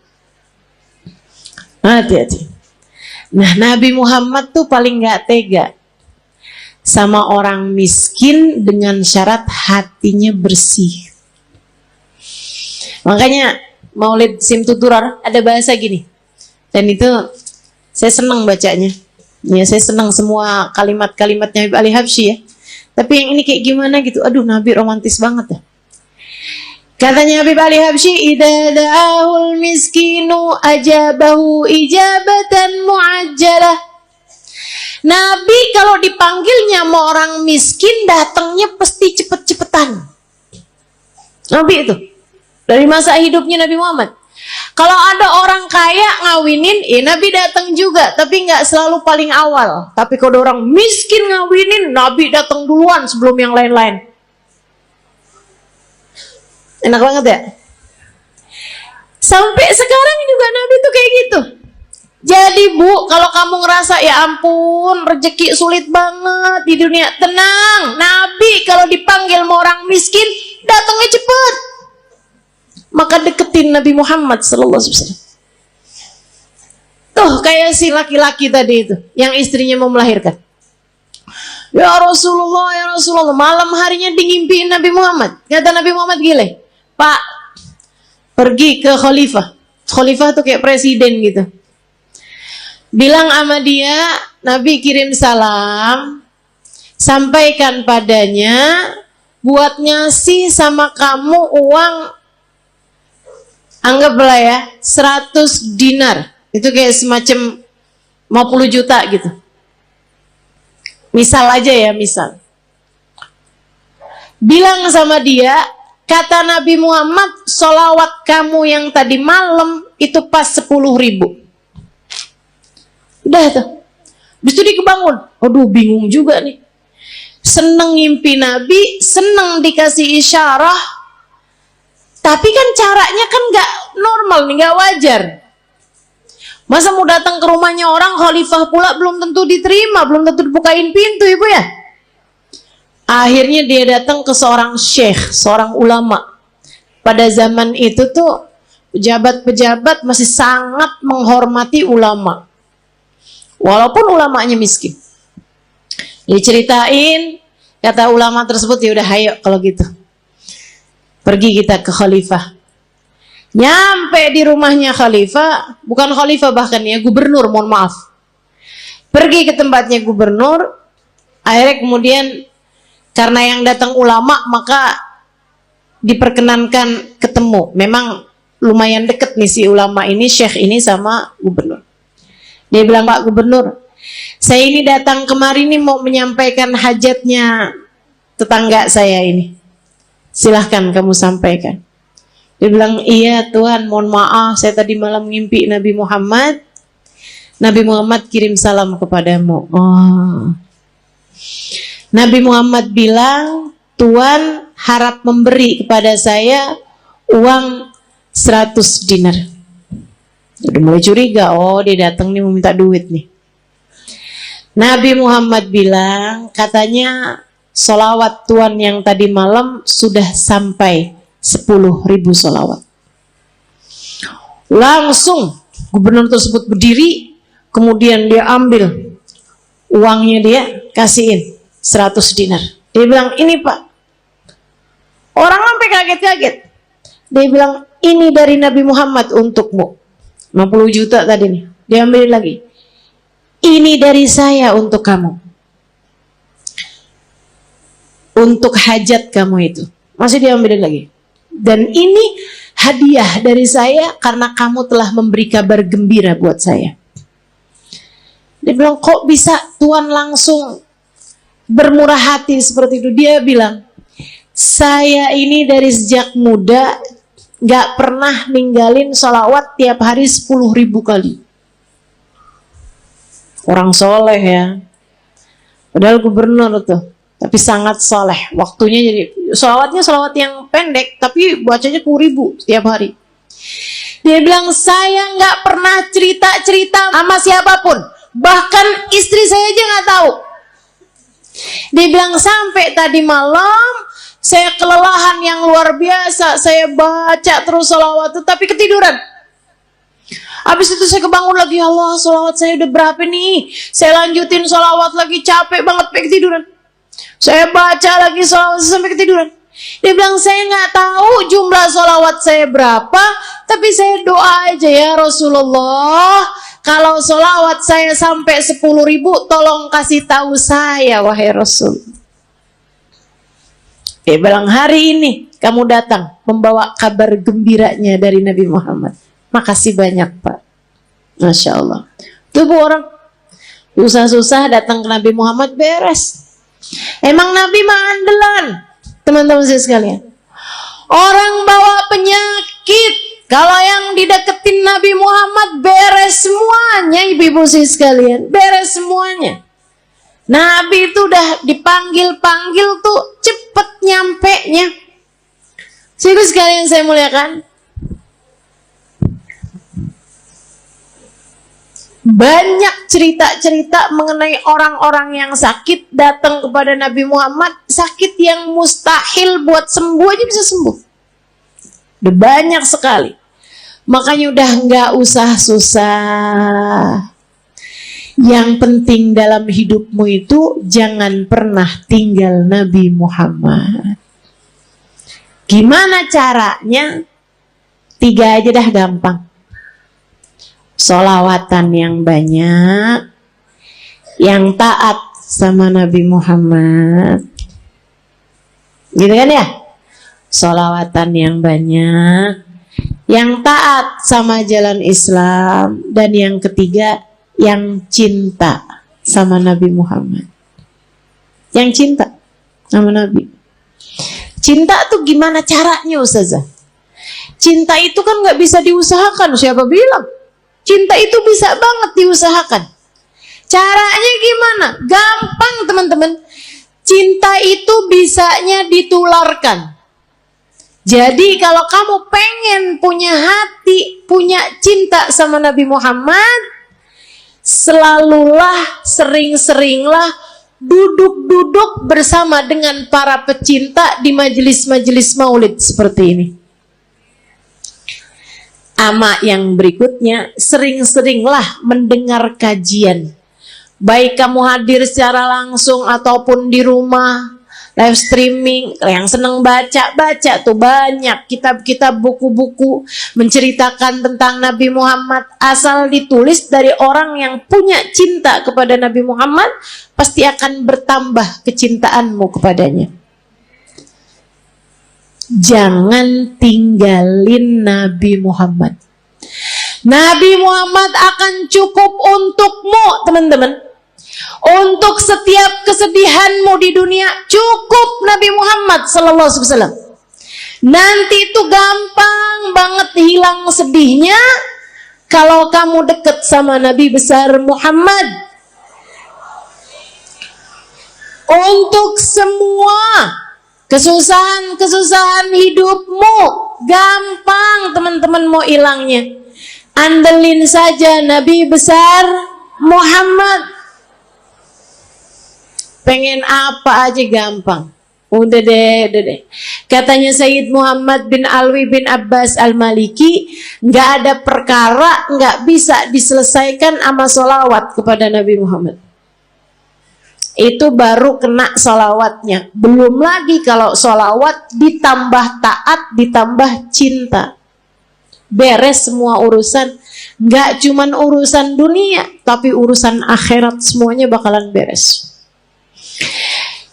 Hati-hati. Nah, Nabi Muhammad tuh paling gak tega sama orang miskin dengan syarat hatinya bersih. Makanya Maulid Simtuturar ada bahasa gini, dan itu saya senang bacanya. Ya, saya senang semua kalimat-kalimatnya Habib Ali Habsyi ya. Tapi yang ini kayak gimana gitu. Aduh, Nabi romantis banget ya. Katanya Habib Ali Habsyi, "Idza da'ahul miskinu ajabahu ijabatan muajjalah." Nabi kalau dipanggilnya sama orang miskin datangnya pasti cepet-cepetan. Nabi itu dari masa hidupnya Nabi Muhammad. Kalau ada orang kaya ngawinin, Nabi datang juga, tapi nggak selalu paling awal. Tapi kalau ada orang miskin ngawinin, Nabi datang duluan sebelum yang lain-lain. Enak banget ya? Sampai sekarang juga Nabi tuh kayak gitu. Jadi Bu, kalau kamu ngerasa ya ampun rezeki sulit banget di dunia, tenang. Nabi kalau dipanggil sama orang miskin, datangnya cepet. Maka deketin Nabi Muhammad sallallahu alaihi wasallam. Tuh kayak si laki-laki tadi itu yang istrinya mau melahirkan. Ya Rasulullah, malam harinya ngimpiin Nabi Muhammad. Kata Nabi Muhammad gile, "Pak, pergi ke khalifah." Khalifah tuh kayak presiden gitu. Bilang sama dia, Nabi kirim salam, sampaikan padanya buat ngasih sama kamu uang, anggaplah ya 100 dinar. Itu kayak semacam 50 juta gitu. Misal aja ya, misal. Bilang sama dia, kata Nabi Muhammad, sholawat kamu yang tadi malam itu pas 10.000. Udah tuh. Habis itu dia kebangun. Aduh, bingung juga nih. Seneng ngimpi Nabi, seneng dikasih isyarah. Tapi kan caranya kan gak normal nih, gak wajar. Masa mau datang ke rumahnya orang, khalifah pula belum tentu diterima, belum tentu dibukain pintu Ibu ya. Akhirnya dia datang ke seorang syekh, seorang ulama. Pada zaman itu tuh pejabat-pejabat masih sangat menghormati ulama. Walaupun ulamanya miskin. Diceritain, kata ulama tersebut, ya udah ayo kalau gitu. Pergi kita ke khalifah. Nyampe di rumahnya khalifah, bukan khalifah bahkan ya, gubernur, mohon maaf. Pergi ke tempatnya gubernur, akhirnya kemudian karena yang datang ulama, maka diperkenankan ketemu. Memang lumayan deket nih si ulama ini, syekh ini sama gubernur. Dia bilang, "Pak Gubernur, saya ini datang kemari nih mau menyampaikan hajatnya tetangga saya ini. Silahkan kamu sampaikan." Dia bilang, "Iya Tuhan, mohon maaf, saya tadi malam ngimpi Nabi Muhammad. Nabi Muhammad kirim salam kepadamu." Oh. Nabi Muhammad bilang, "Tuhan harap memberi kepada saya uang 100 dinar." Udah mulai curiga, oh dia datang nih mau minta duit nih. Nabi Muhammad bilang, katanya sholawat Tuhan yang tadi malam sudah sampai 10.000 sholawat. Langsung gubernur tersebut berdiri, kemudian dia ambil uangnya, dia kasihin 100 dinar. Dia bilang, "Ini Pak." Orang sampai kaget-kaget. Dia bilang, "Ini dari Nabi Muhammad untukmu." 50 juta tadi nih. Dia ambil lagi. "Ini dari saya untuk kamu. Untuk hajat kamu itu." Masih diambilin lagi. "Dan ini hadiah dari saya karena kamu telah memberi kabar gembira buat saya." Dia bilang, "Kok bisa Tuhan langsung bermurah hati seperti itu?" Dia bilang, "Saya ini dari sejak muda gak pernah ninggalin sholawat tiap hari 10.000 kali." Orang soleh ya. Padahal gubernur tuh, tapi sangat soleh. Waktunya jadi sholawatnya sholawat yang pendek, tapi bacanya 10.000 setiap hari. Dia bilang, "Saya nggak pernah cerita-cerita sama siapapun, bahkan istri saya aja nggak tahu." Dia bilang, "Sampai tadi malam saya kelelahan yang luar biasa, saya baca terus sholawat itu, tapi ketiduran. Habis itu saya kebangun lagi, Allah, sholawat saya udah berapa nih? Saya lanjutin sholawat lagi, capek banget, sampai ketiduran. Saya baca lagi sholawat sampai ketiduran." Dia bilang, "Saya nggak tahu jumlah sholawat saya berapa, tapi saya doa aja, ya Rasulullah, kalau solawat saya sampai 10.000, tolong kasih tahu saya, wahai Rasul. Bilang hari ini kamu datang membawa kabar gembiranya dari Nabi Muhammad. Makasih banyak, Pak. Masya Allah. Tuh Bu, orang susah-susah datang ke Nabi Muhammad beres. Emang Nabi mah andalan, teman-teman saya sekalian. Orang bawa penyakit, kalau yang dideketin Nabi Muhammad beres semuanya, ibu-ibu sekalian, beres semuanya. Nabi itu udah dipanggil-panggil tuh cepet nyampe-nya. Ibu sekalian saya muliakan, banyak cerita-cerita mengenai orang-orang yang sakit datang kepada Nabi Muhammad, sakit yang mustahil buat sembuh aja bisa sembuh. Udah banyak sekali. Makanya udah nggak usah susah. Yang penting dalam hidupmu itu jangan pernah tinggal Nabi Muhammad. Gimana caranya? 3 aja dah gampang. Sholawatan yang banyak, yang taat sama Nabi Muhammad. Gitu kan ya? Sholawatan yang banyak, yang taat sama jalan Islam, dan yang ketiga yang cinta sama Nabi Muhammad. Yang cinta sama Nabi. Cinta tuh gimana caranya, Ustazah? Cinta itu kan gak bisa diusahakan. Siapa bilang? Cinta itu bisa banget diusahakan. Caranya gimana? Gampang teman-teman. Cinta itu bisanya ditularkan. Jadi kalau kamu pengen punya hati, punya cinta sama Nabi Muhammad, selalulah, sering-seringlah duduk-duduk bersama dengan para pecinta di majelis-majelis maulid seperti ini. Ama yang berikutnya, sering-seringlah mendengar kajian. Baik kamu hadir secara langsung ataupun di rumah, live streaming. Yang senang baca tuh banyak kitab-kitab, buku-buku menceritakan tentang Nabi Muhammad. Asal ditulis dari orang yang punya cinta kepada Nabi Muhammad, pasti akan bertambah kecintaanmu kepadanya. Jangan tinggalin Nabi Muhammad. Nabi Muhammad akan cukup untukmu, teman-teman. Untuk setiap kesedihanmu di dunia, cukup Nabi Muhammad sallallahu alaihi wasallam. Nanti itu gampang banget hilang sedihnya kalau kamu dekat sama Nabi besar Muhammad. Untuk semua kesusahan hidupmu gampang teman-teman mau hilangnya. Andelin saja Nabi besar Muhammad. Pengen apa aja gampang. Udah deh. Katanya Sayyid Muhammad bin Alwi bin Abbas Al-Maliki, nggak ada perkara nggak bisa diselesaikan sama sholawat kepada Nabi Muhammad. Itu baru kena sholawatnya. Belum lagi kalau sholawat ditambah taat, ditambah cinta. Beres semua urusan. Nggak cuman urusan dunia, tapi urusan akhirat semuanya bakalan beres.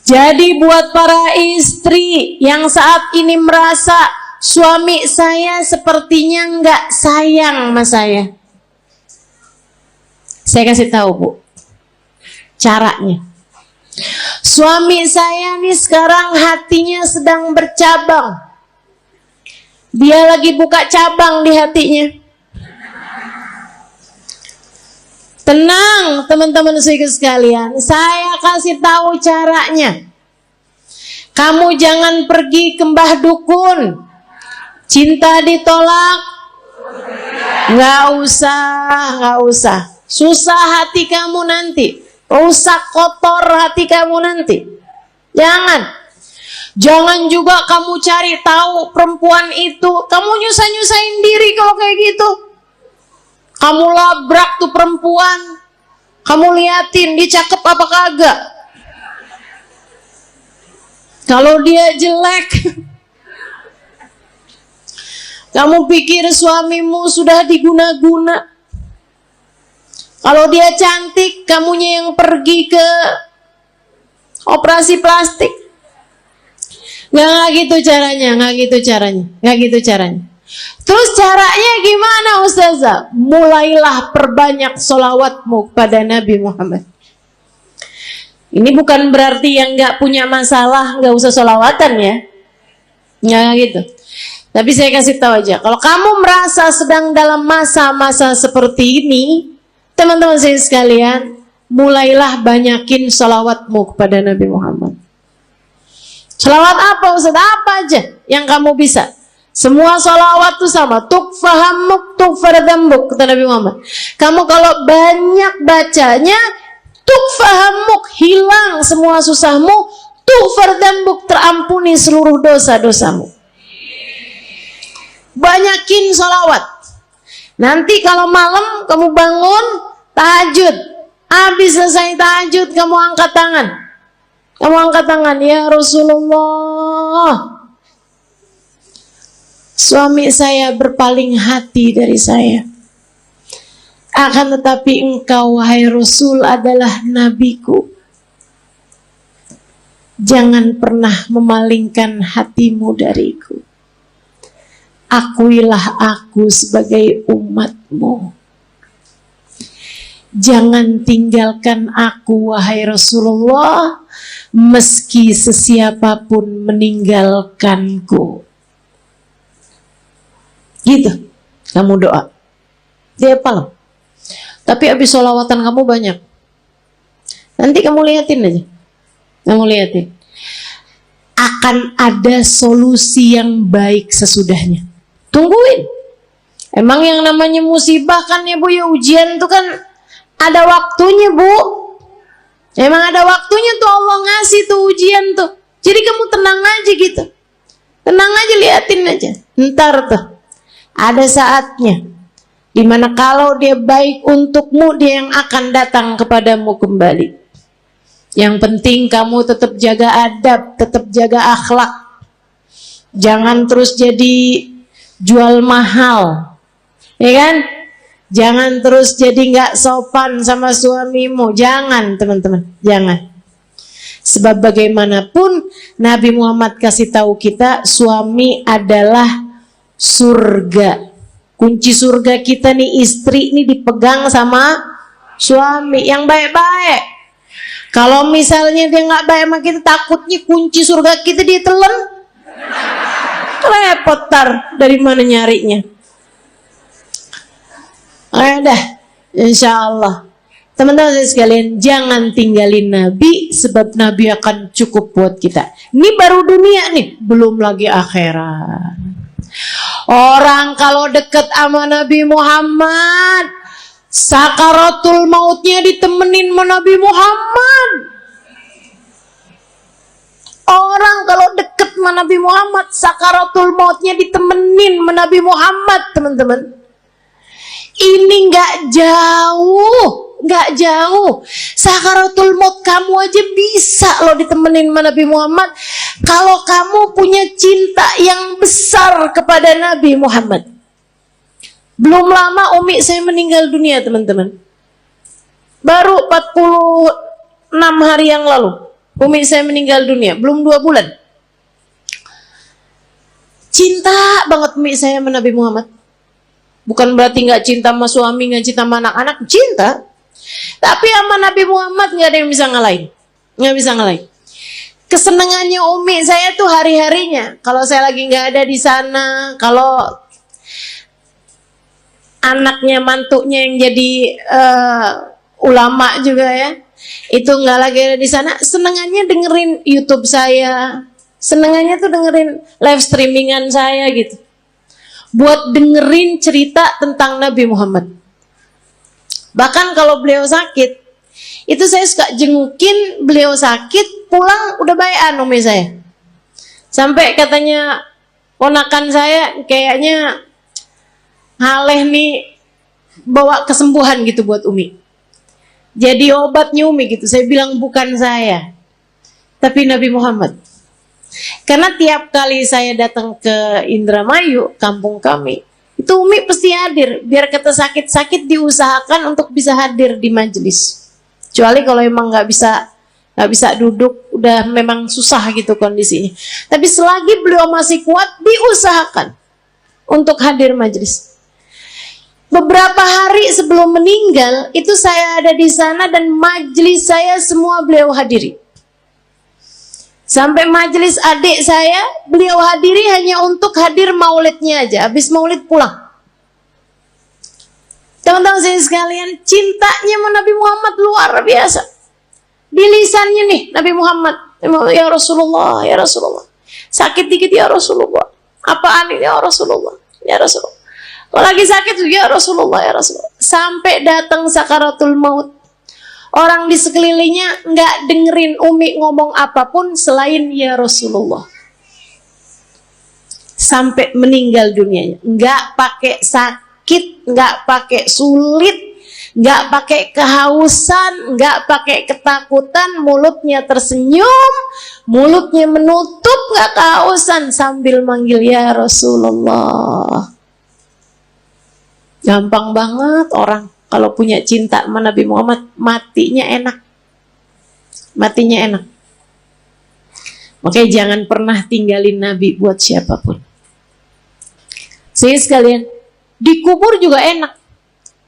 Jadi buat para istri yang saat ini merasa suami saya sepertinya nggak sayang sama saya kasih tahu Bu, caranya. Suami saya nih sekarang hatinya sedang bercabang. Dia lagi buka cabang di hatinya. Tenang teman-teman sekalian, saya kasih tahu caranya. Kamu jangan pergi ke mbah dukun. Cinta ditolak, nggak usah. Susah hati kamu nanti, rusak kotor hati kamu nanti. Jangan juga kamu cari tahu perempuan itu. Kamu nyusahin diri kalau kayak gitu. Kamu labrak tuh perempuan, kamu liatin dia cakep apa kagak. Kalau dia jelek, kamu pikir suamimu sudah diguna-guna. Kalau dia cantik, kamunya yang pergi ke operasi plastik. Nggak gitu caranya. Terus caranya gimana Ustazah? Mulailah perbanyak sholawatmu pada Nabi Muhammad. Ini bukan berarti yang nggak punya masalah nggak usah sholawatan ya. Nggak gitu. Tapi saya kasih tahu aja, kalau kamu merasa sedang dalam masa-masa seperti ini, teman-teman saya sekalian, mulailah banyakin sholawatmu kepada Nabi Muhammad. Sholawat apa Ustaz? Apa aja yang kamu bisa. Semua sholawat itu sama. Tukfahamuk tukfardambuk, kata Nabi Muhammad. Kamu kalau banyak bacanya, tukfahamuk, hilang semua susahmu, tukfardambuk, terampuni seluruh dosa-dosamu. Banyakin sholawat. Nanti kalau malam kamu bangun tahajud, habis selesai tahajud kamu angkat tangan. Ya Rasulullah, suami saya berpaling hati dari saya. Akan tetapi engkau wahai Rasul adalah nabiku. Jangan pernah memalingkan hatimu dariku. Akuilah aku sebagai umatmu. Jangan tinggalkan aku wahai Rasulullah, meski sesiapapun meninggalkanku. Gitu, kamu doa. Dia apa? Tapi habis sholawatan kamu banyak. Nanti kamu liatin aja. Akan ada solusi yang baik sesudahnya. Tungguin. Emang yang namanya musibah kan ya Bu, ya ujian tuh kan ada waktunya Bu. Emang ada waktunya tuh Allah ngasih tuh ujian tuh. Jadi kamu tenang aja gitu. Tenang aja, liatin aja. Ntar tuh ada saatnya dimana kalau dia baik untukmu, dia yang akan datang kepadamu kembali. Yang penting kamu tetap jaga adab, tetap jaga akhlak. Jangan terus jadi jual mahal, ya kan? Jangan terus jadi nggak sopan sama suamimu. Jangan teman-teman, jangan. Sebab bagaimanapun Nabi Muhammad kasih tahu kita, suami adalah surga. Kunci surga kita nih, istri nih dipegang sama suami yang baik-baik. Kalau misalnya dia nggak baik sama kita, takutnya kunci surga kita ditelan. Repot tar, dari mana nyarinya? Dah, insya Allah. Teman-teman sekalian, jangan tinggalin Nabi, sebab Nabi akan cukup buat kita. Ini baru dunia nih, belum lagi akhirat. Orang kalau deket sama Nabi Muhammad, sakaratul mautnya ditemenin sama Nabi Muhammad. Orang kalau deket sama Nabi Muhammad, sakaratul mautnya ditemenin sama Nabi Muhammad, teman-teman. Ini nggak jauh. Sakaratul maut kamu aja bisa loh ditemenin sama Nabi Muhammad, kalau kamu punya cinta yang besar kepada Nabi Muhammad. Belum lama umi saya meninggal dunia, teman-teman. Baru 46 hari yang lalu umi saya meninggal dunia, belum 2 bulan. Cinta banget umi saya sama Nabi Muhammad. Bukan berarti nggak cinta sama suami, nggak cinta sama anak-anak, cinta. Tapi sama Nabi Muhammad nggak ada yang bisa ngalahin, nggak bisa ngalahin. Kesenangannya umi saya tuh hari-harinya. Kalau saya lagi nggak ada di sana, kalau anaknya mantunya yang jadi ulama juga ya, itu nggak lagi ada di sana, senengannya dengerin YouTube saya, senengannya tuh dengerin live streamingan saya gitu, buat dengerin cerita tentang Nabi Muhammad. Bahkan kalau beliau sakit, itu saya suka jengukin beliau sakit, pulang udah bayan umi saya. Sampai katanya ponakan saya, kayaknya Haleh nih bawa kesembuhan gitu buat umi. Jadi obatnya umi gitu. Saya bilang bukan saya, tapi Nabi Muhammad. Karena tiap kali saya datang ke Indramayu, kampung kami, itu Umi pasti hadir. Biar kata sakit-sakit diusahakan untuk bisa hadir di majelis. Kecuali kalau emang nggak bisa duduk, udah memang susah gitu kondisinya. Tapi selagi beliau masih kuat, diusahakan untuk hadir majelis. Beberapa hari sebelum meninggal, itu saya ada di sana dan majelis saya semua beliau hadiri. Sampai majelis adik saya, beliau hadiri hanya untuk hadir maulidnya aja. Habis maulid pulang. Teman-teman saya sekalian, cintanya sama Nabi Muhammad luar biasa. Di lisannya nih, Nabi Muhammad, ya Rasulullah, ya Rasulullah. Sakit dikit, ya Rasulullah. Apaan ini, ya Rasulullah, ya Rasulullah. Kalau lagi sakit, ya Rasulullah, ya Rasulullah. Sampai datang sakaratul maut. Orang di sekelilingnya nggak dengerin Umi ngomong apapun selain ya Rasulullah. Sampai meninggal dunianya. Nggak pakai sakit, nggak pakai sulit, nggak pakai kehausan, nggak pakai ketakutan. Mulutnya tersenyum, mulutnya menutup, nggak kehausan sambil manggil ya Rasulullah. Gampang banget orang kalau punya cinta sama Nabi Muhammad, matinya enak. Matinya enak. Makanya jangan pernah tinggalin Nabi buat siapapun. Saya sekalian, dikubur juga enak.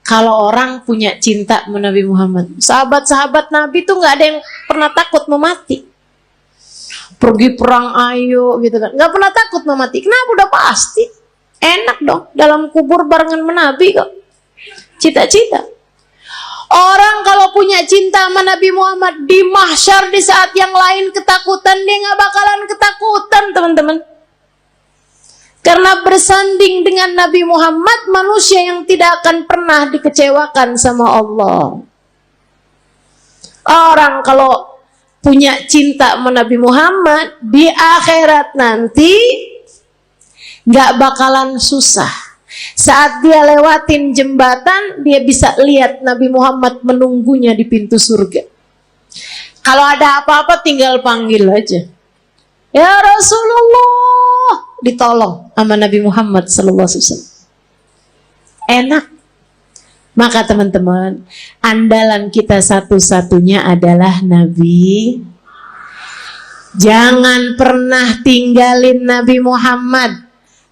Kalau orang punya cinta sama Nabi Muhammad. Sahabat-sahabat Nabi tuh nggak ada yang pernah takut mau mati. Pergi perang ayo gitu kan. Nggak pernah takut mau mati. Kenapa? Udah pasti. Enak dong, dalam kubur barengan Nabi kok. Cita-cita. Orang kalau punya cinta sama Nabi Muhammad di mahsyar di saat yang lain ketakutan, dia nggak bakalan ketakutan, teman-teman. Karena bersanding dengan Nabi Muhammad, manusia yang tidak akan pernah dikecewakan sama Allah. Orang kalau punya cinta sama Nabi Muhammad di akhirat nanti nggak bakalan susah. Saat dia lewatin jembatan, dia bisa lihat Nabi Muhammad menunggunya di pintu surga. Kalau ada apa-apa tinggal panggil aja. Ya Rasulullah, ditolong sama Nabi Muhammad SAW. Enak. Maka teman-teman, andalan kita satu-satunya adalah Nabi. Jangan pernah tinggalin Nabi Muhammad.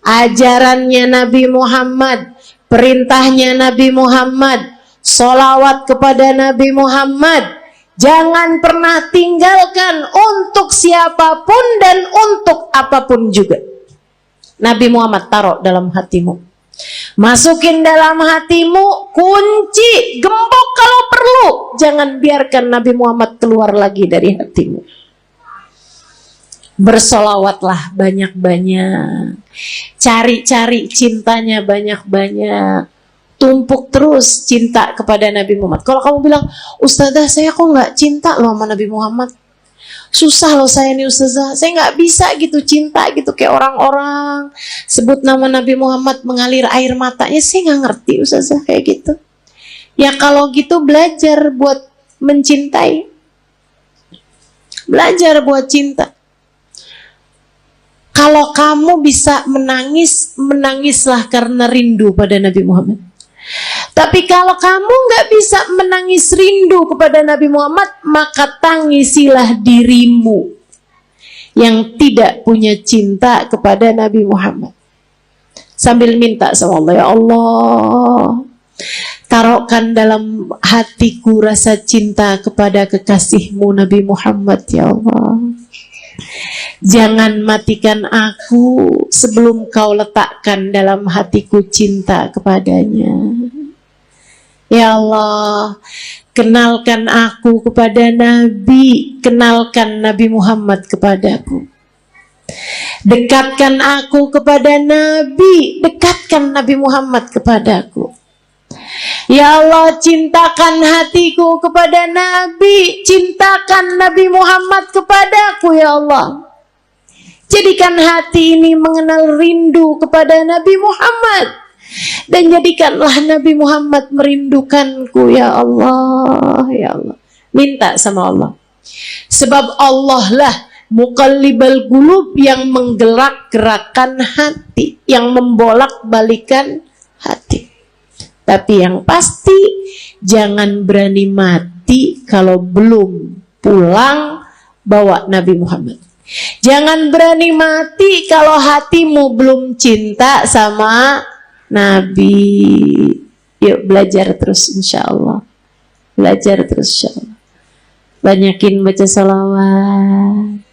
Ajarannya Nabi Muhammad, perintahnya Nabi Muhammad, sholawat kepada Nabi Muhammad. Jangan pernah tinggalkan untuk siapapun dan untuk apapun juga. Nabi Muhammad taruh dalam hatimu. Masukin dalam hatimu, kunci, gembok kalau perlu. Jangan biarkan Nabi Muhammad keluar lagi dari hatimu. Bersolawatlah banyak-banyak, cari-cari cintanya banyak-banyak, tumpuk terus cinta kepada Nabi Muhammad. Kalau kamu bilang, Ustazah saya kok nggak cinta loh sama Nabi Muhammad, susah loh saya nih Ustazah, saya nggak bisa gitu cinta gitu kayak orang-orang sebut nama Nabi Muhammad mengalir air matanya, saya nggak ngerti Ustazah kayak gitu. Ya kalau gitu belajar buat mencintai, belajar buat cinta. Kalau kamu bisa menangis, menangislah karena rindu pada Nabi Muhammad. Tapi kalau kamu nggak bisa menangis rindu kepada Nabi Muhammad, maka tangisilah dirimu yang tidak punya cinta kepada Nabi Muhammad. Sambil minta sama Allah, ya Allah, taruhkan dalam hatiku rasa cinta kepada kekasihmu Nabi Muhammad, ya Allah. Jangan matikan aku sebelum kau letakkan dalam hatiku cinta kepadanya. Ya Allah, kenalkan aku kepada Nabi, kenalkan Nabi Muhammad kepadaku. Dekatkan aku kepada Nabi, dekatkan Nabi Muhammad kepadaku. Ya Allah, cintakan hatiku kepada Nabi, cintakan Nabi Muhammad kepadaku, ya Allah. Jadikan hati ini mengenal rindu kepada Nabi Muhammad, dan jadikanlah Nabi Muhammad merindukanku, ya Allah, ya Allah. Minta sama Allah. Sebab Allah lah muqallibal qulub, yang menggerak-gerakkan hati, yang membolak-balikan Tapi yang pasti jangan berani mati kalau belum pulang bawa Nabi Muhammad. Jangan berani mati kalau hatimu belum cinta sama Nabi. Yuk belajar terus insya Allah. Belajar terus insya Allah. Banyakin baca salawat,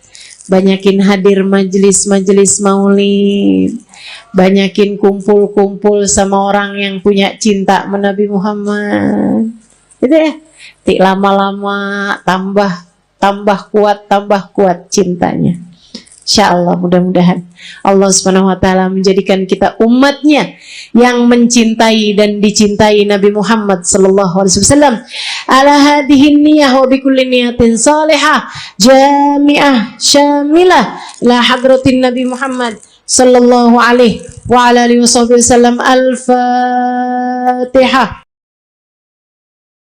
banyakin hadir majelis-majelis maulid, banyakin kumpul-kumpul sama orang yang punya cinta sama Nabi Muhammad. Gitu ya. Tik lama-lama tambah kuat cintanya. Insya Allah, mudah-mudahan Allah Subhanahu wa Ta'ala menjadikan kita umatnya yang mencintai dan dicintai Nabi Muhammad sallallahu alaihi wasallam. Ala hadhihi niyyah wa bikulli niyatin salihah jami'ah syamilah la hadratin Nabi Muhammad sallallahu alaihi wa ala alihi wasallam. Al-Fatihah.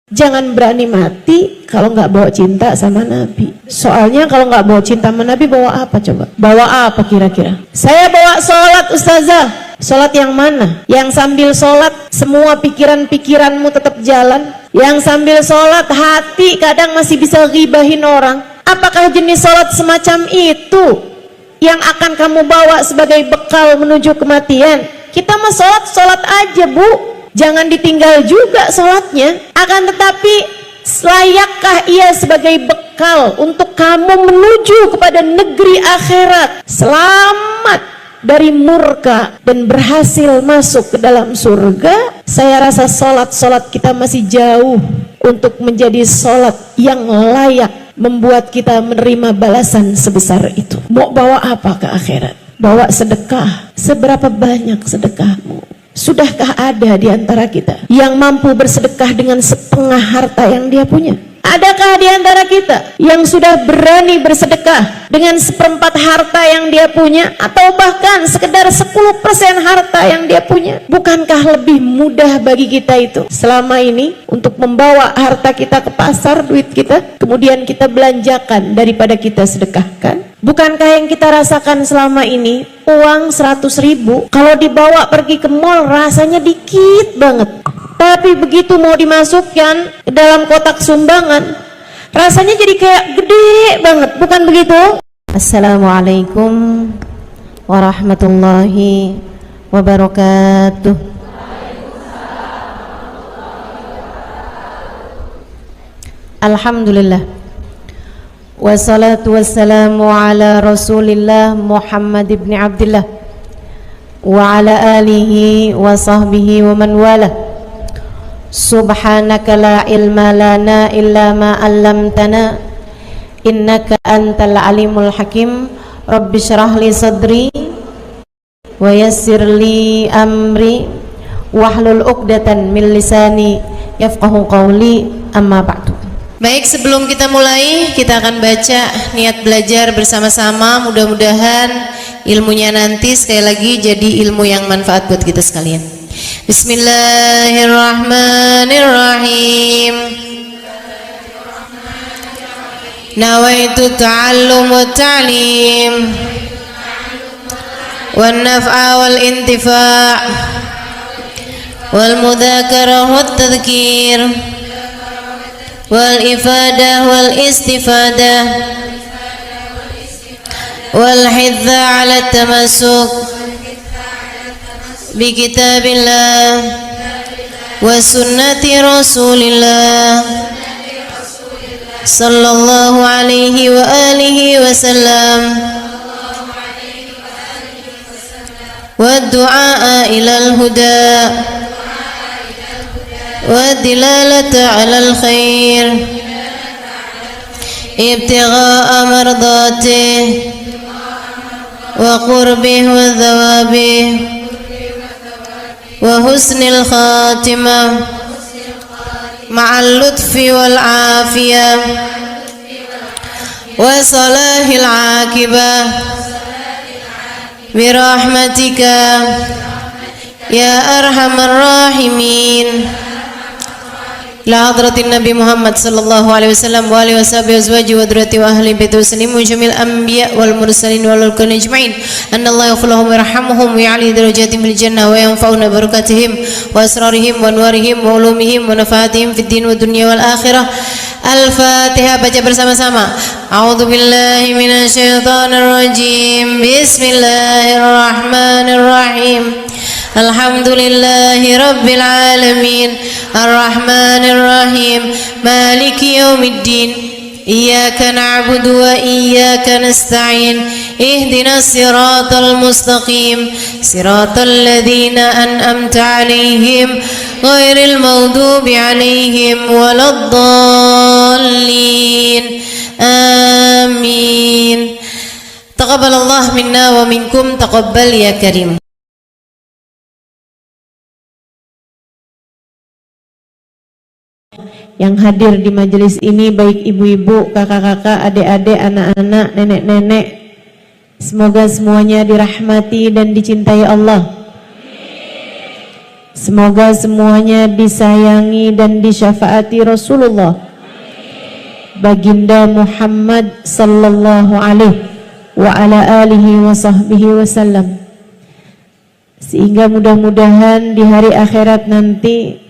Jangan berani mati kalau nggak bawa cinta sama Nabi. Soalnya kalau nggak bawa cinta sama Nabi, bawa apa coba? Bawa apa kira-kira? Saya bawa sholat ustazah. Sholat yang mana? Yang sambil sholat semua pikiran-pikiranmu tetap jalan. Yang sambil sholat hati kadang masih bisa ghibahin orang. Apakah jenis sholat semacam itu yang akan kamu bawa sebagai bekal menuju kematian? Kita mah sholat aja bu. Jangan ditinggal juga sholatnya. Akan tetapi layakkah ia sebagai bekal untuk kamu menuju kepada negeri akhirat, selamat dari murka dan berhasil masuk ke dalam surga? Saya rasa sholat kita masih jauh untuk menjadi sholat yang layak membuat kita menerima balasan sebesar itu. Mau bawa apa ke akhirat? Bawa sedekah. Seberapa banyak sedekahmu? Sudahkah ada di antara kita yang mampu bersedekah dengan setengah harta yang dia punya? Adakah di antara kita yang sudah berani bersedekah dengan seperempat harta yang dia punya, atau bahkan sekedar 10% harta yang dia punya? Bukankah lebih mudah bagi kita itu selama ini untuk membawa harta kita ke pasar, duit kita, kemudian kita belanjakan daripada kita sedekahkan? Bukankah yang kita rasakan selama ini, uang 100.000 kalau dibawa pergi ke mall rasanya dikit banget, tapi begitu mau dimasukkan ke dalam kotak sumbangan rasanya jadi kayak gede banget, bukan begitu? Assalamualaikum warahmatullahi wabarakatuh. Alhamdulillah, wassalatu wassalamu ala rasulillah Muhammad ibn Abdillah wa ala alihi wa sahbihi wa man wala. Subhanaka la ilma lana illa ma 'allamtana innaka antal alimul hakim. Rabbi shrah li sadri wa yassir li amri wahlul 'uqdatan min lisani yafqahu qawli. Amma ba'du. Baik, sebelum kita mulai, kita akan baca niat belajar bersama-sama. Mudah-mudahan ilmunya nanti sekali lagi jadi ilmu yang manfaat buat kita sekalian. Bismillahirrahmanirrahim. Nawaitu ta'allum wa ta'lim wan naf'a wal intifa' wal mudzakarah wat tadhkir wal ifadah wal istifadah wal hidza ala tamassuk bi kitabillah wa sunnati rasulillah sallallahu alaihi wa alihi wasallam wa du'a ilal huda والدلالة على الخير ابتغاء مرضاته وقربه وثوابه وحسن الخاتمة مع اللطف والعافية وصلاح العاقبة برحمتك يا أرحم الراحمين إلى حضرة النبي محمد صلى الله عليه وسلم وآله وصحبه وأزواجه وذريته وأهل بيته وسلم وجميع الأنبياء والمرسلين والملائكة أجمعين أن الله يغفر لهم ويرحمهم ويعلي درجاتهم في الجنة وينفعنا بركاتهم وأسرارهم وأنوارهم وعلومهم ونفعاتهم في الدين والدنيا والآخرة. Al-Fatihah, baca bersama-sama. A'udzu billahi minasyaitonir rajim. Bismillahirrahmanirrahim. Alhamdulillahi rabbil alamin. Arrahmanir rahim. Maliki yaumiddin. Iyyaka na'budu wa iyyaka nasta'in. Ihdinas siratal mustaqim. Siratal ladzina an'amta 'alaihim ghairil maghdubi 'alaihim waladdallin. Amin. Taqabbalallahu minna wa minkum, taqabbal ya karim. Yang hadir di majelis ini baik ibu-ibu, kakak-kakak, adik-adik, anak-anak, nenek-nenek, semoga semuanya dirahmati dan dicintai Allah. Semoga semuanya disayangi dan disyafaati Rasulullah Baginda Muhammad sallallahu alaihi wa ala alihi wa sahbihi wasallam, sehingga mudah-mudahan di hari akhirat nanti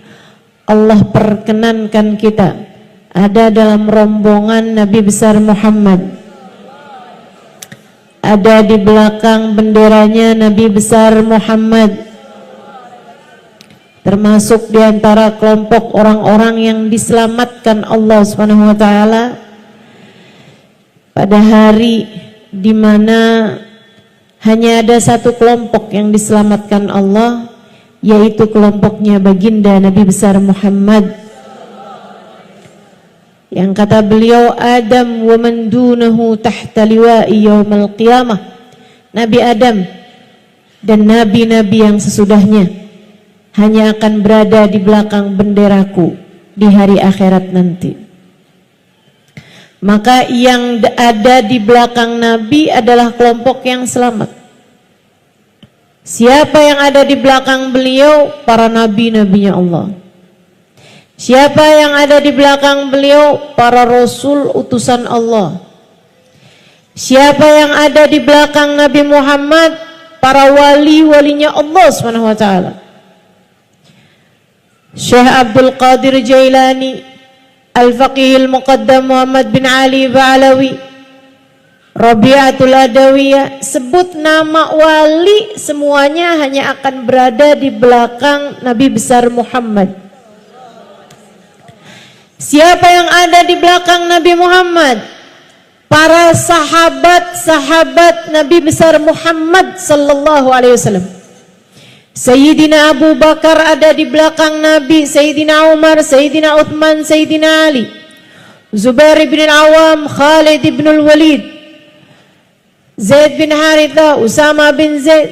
Allah perkenankan kita ada dalam rombongan Nabi besar Muhammad, ada di belakang benderanya Nabi besar Muhammad, termasuk di antara kelompok orang-orang yang diselamatkan Allah Subhanahu wa taala pada hari di mana hanya ada satu kelompok yang diselamatkan Allah, yaitu kelompoknya baginda Nabi besar Muhammad, yang kata beliau, Adam wa man dunahu tahta liwa'i yaumal qiyamah. Nabi Adam dan nabi-nabi yang sesudahnya hanya akan berada di belakang benderaku di hari akhirat nanti. Maka yang ada di belakang Nabi adalah kelompok yang selamat. Siapa yang ada di belakang beliau? Para nabi-nabinya Allah. Siapa yang ada di belakang beliau? Para rasul utusan Allah. Siapa yang ada di belakang Nabi Muhammad? Para wali-walinya Allah Subhanahu wa taala. Syekh Abdul Qadir Jailani, Al-Faqih Al-Muqaddam Muhammad bin Ali Ba'alawi, Rabi'atul Adawiyah, sebut nama wali semuanya hanya akan berada di belakang Nabi besar Muhammad. Siapa yang ada di belakang Nabi Muhammad? Para sahabat-sahabat Nabi besar Muhammad sallallahu alaihi wasallam. Sayyidina Abu Bakar ada di belakang Nabi, Sayyidina Umar, Sayyidina Uthman, Sayyidina Ali, Zubair bin Awam, Khalid bin Walid, Zaid bin Haritha, Usama bin Zaid,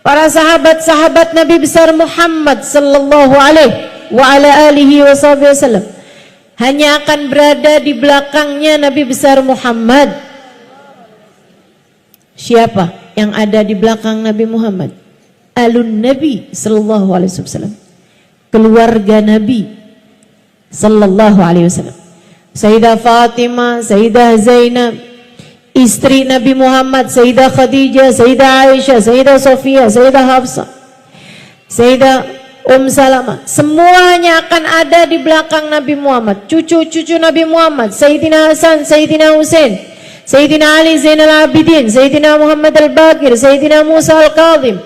para sahabat-sahabat Nabi besar Muhammad sallallahu alaihi wa ala alihi wasallam hanya akan berada di belakangnya Nabi besar Muhammad. Siapa yang ada di belakang Nabi Muhammad? Alun Nabi sallallahu alaihi wasallam, keluarga Nabi sallallahu alaihi wasallam. Sayyidah Fatimah, Sayyidah Zainab, istri Nabi Muhammad, Sayyidah Khadijah, Sayyidah Aisyah, Sayyidah Sofia, Sayyidah Hafsah, Sayyidah Salamah, semuanya akan ada di belakang Nabi Muhammad. Cucu-cucu Nabi Muhammad, Sayyidina Hasan, Sayyidina Husain, Sayyidina Ali Zainal Abidin, Sayyidina Muhammad Al-Baqir, Sayyidina Musa Al-Kadhim,